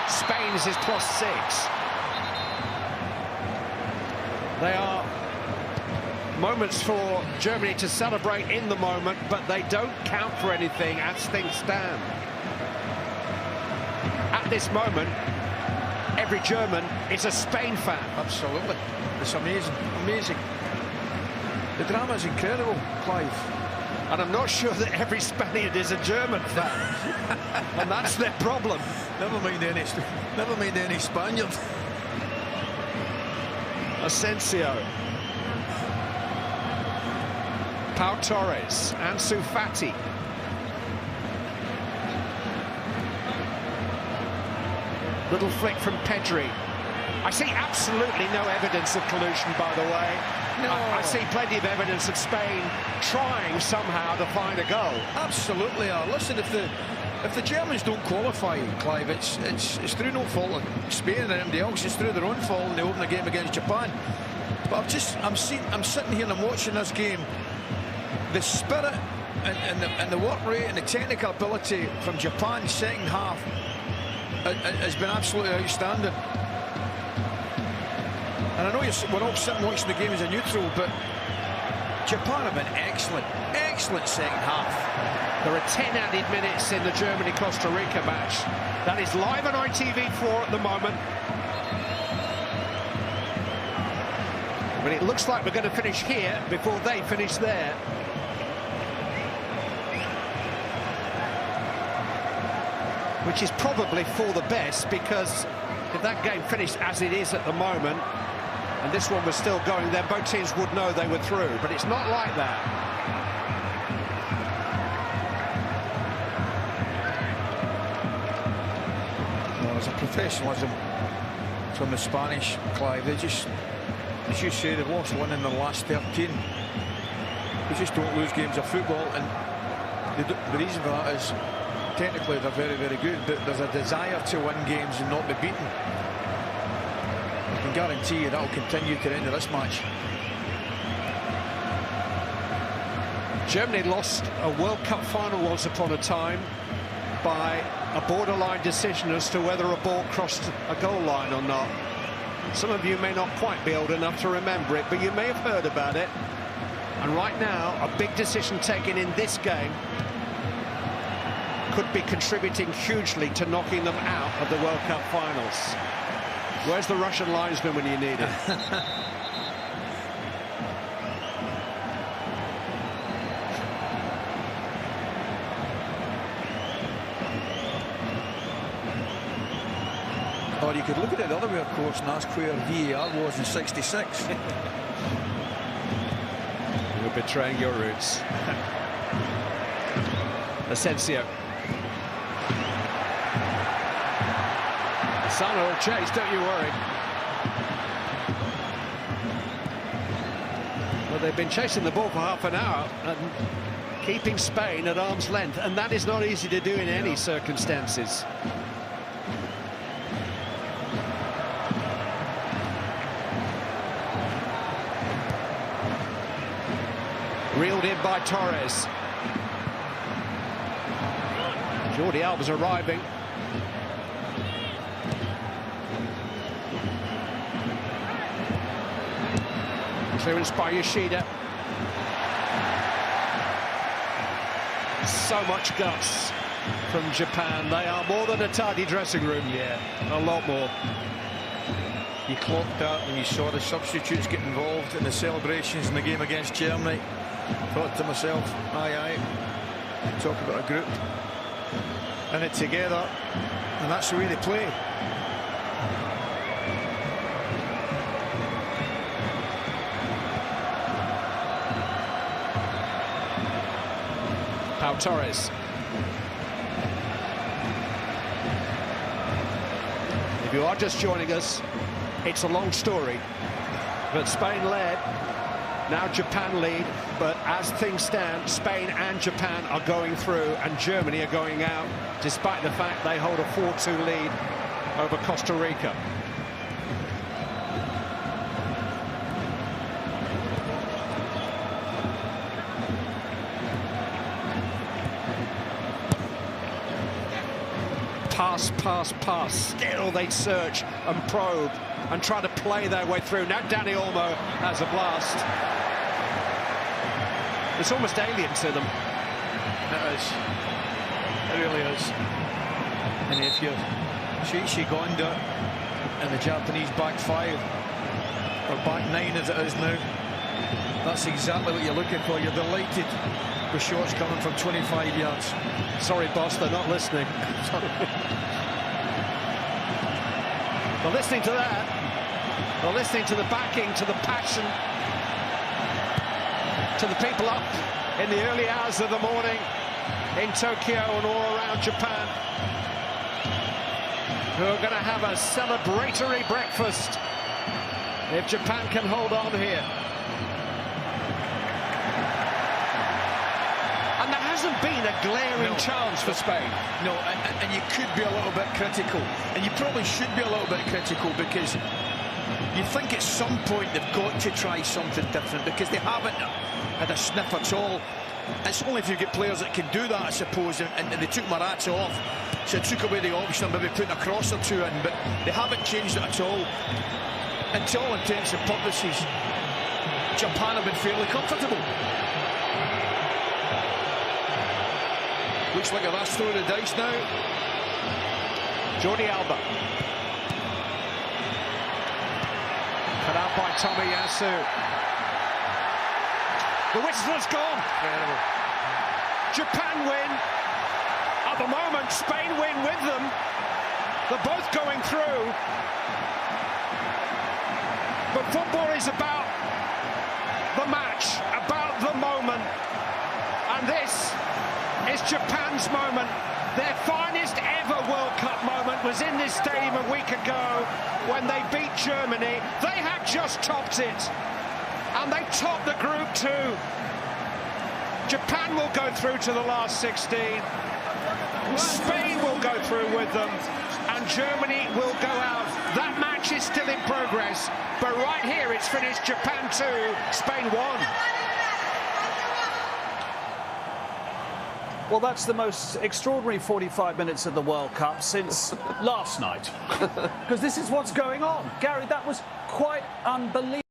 Spain's is +6. They are moments for Germany to celebrate in the moment, but they don't count for anything as things stand. At this moment, every German is a Spain fan. Absolutely. It's amazing, amazing. The drama is incredible, Clive. And I'm not sure that every Spaniard is a German fan. And that's their problem. Never mind any Spaniard. Asensio. Pau Torres. Ansu Fati. Little flick from Pedri. I see absolutely no evidence of collusion, by the way. No. I see plenty of evidence of Spain trying somehow to find a goal. Absolutely are. Listen, if the Germans don't qualify, Clive, it's through no fault of Spain and anybody else. It's through their own fault in the opening game against Japan. But I'm sitting here and I'm watching this game. The spirit and the work rate and the technical ability from Japan's second half has been absolutely outstanding. And I know we're all sitting watching the game as a neutral, but Japan have been excellent second half. There are 10 added minutes in the Germany-Costa Rica match. That is live on ITV4 at the moment. But it looks like we're going to finish here before they finish there. Which is probably for the best, because if that game finished as it is at the moment, and this one was still going, then both teams would know they were through. But it's not like that. Well, there's a professionalism from the Spanish, Clive. They just, as you say, they've lost one in the last 13. They just don't lose games of football, and the reason for that is technically they're very, very good, but there's a desire to win games and not be beaten. I can guarantee you that will continue to the end of this match. Germany lost a World Cup final once upon a time. by a borderline decision as to whether a ball crossed a goal line or not. Some of you may not quite be old enough to remember it, but you may have heard about it. And right now, a big decision taken in this game could be contributing hugely to knocking them out of the World Cup finals. Where's the Russian linesman when you need it? Or you could look at it the other way, of course, and ask where VAR was in '66. You're betraying your roots. Asensio. Sana will chase, don't you worry. Well, they've been chasing the ball for half an hour and keeping Spain at arm's length, and that is not easy to do in any circumstances. Reeled in by Torres. Jordi Alba's arriving. Clearance by Yoshida. So much guts from Japan. They are more than a tidy dressing room. Yeah, a lot more. You clocked that when you saw the substitutes get involved in the celebrations in the game against Germany. Thought to myself, aye, talk about a group and it together, and that's the way they play. Pau Torres. If you are just joining us, it's a long story, but Spain led. Now Japan lead, but as things stand, Spain and Japan are going through and Germany are going out, despite the fact they hold a 4-2 lead over Costa Rica. Pass, pass, pass. Still they search and probe and try to play their way through. Now Dani Olmo has a blast. It's almost alien to them. It is. It really is. And if you're Shigonda and the Japanese back five, or back nine as it is now, that's exactly what you're looking for. You're delighted with shots coming from 25 yards. Sorry, boss, they're not listening. They're listening to that. They're listening to the backing, to the passion, to the people up in the early hours of the morning in Tokyo and all around Japan, who are going to have a celebratory breakfast if Japan can hold on here. And there hasn't been a glaring chance for Spain. No, and you could be a little bit critical, and you probably should be a little bit critical, because you think at some point they've got to try something different, because they haven't had a sniff at all. It's only if you get players that can do that, I suppose, and they took Maratza off, so it took away the option of maybe putting a cross or two in, but they haven't changed it at all. And to all intents and purposes, Japan have been fairly comfortable. Looks like a last throw of the dice now. Jordi Alba. Cut out by Tomiyasu. The whistle has gone. Incredible. Japan win. At the moment, Spain win with them. They're both going through. But football is about the match, about the moment. And this is Japan's moment. Their finest ever World Cup moment was in this stadium a week ago when they beat Germany. They had just topped it, and they topped the group too. Japan will go through to the last 16. Spain will go through with them, and Germany will go out. That match is still in progress, but right here it's finished. Japan 2, Spain 1. Well, that's the most extraordinary 45 minutes of the World Cup since last night. Because this is what's going on. Gary, that was quite unbelievable.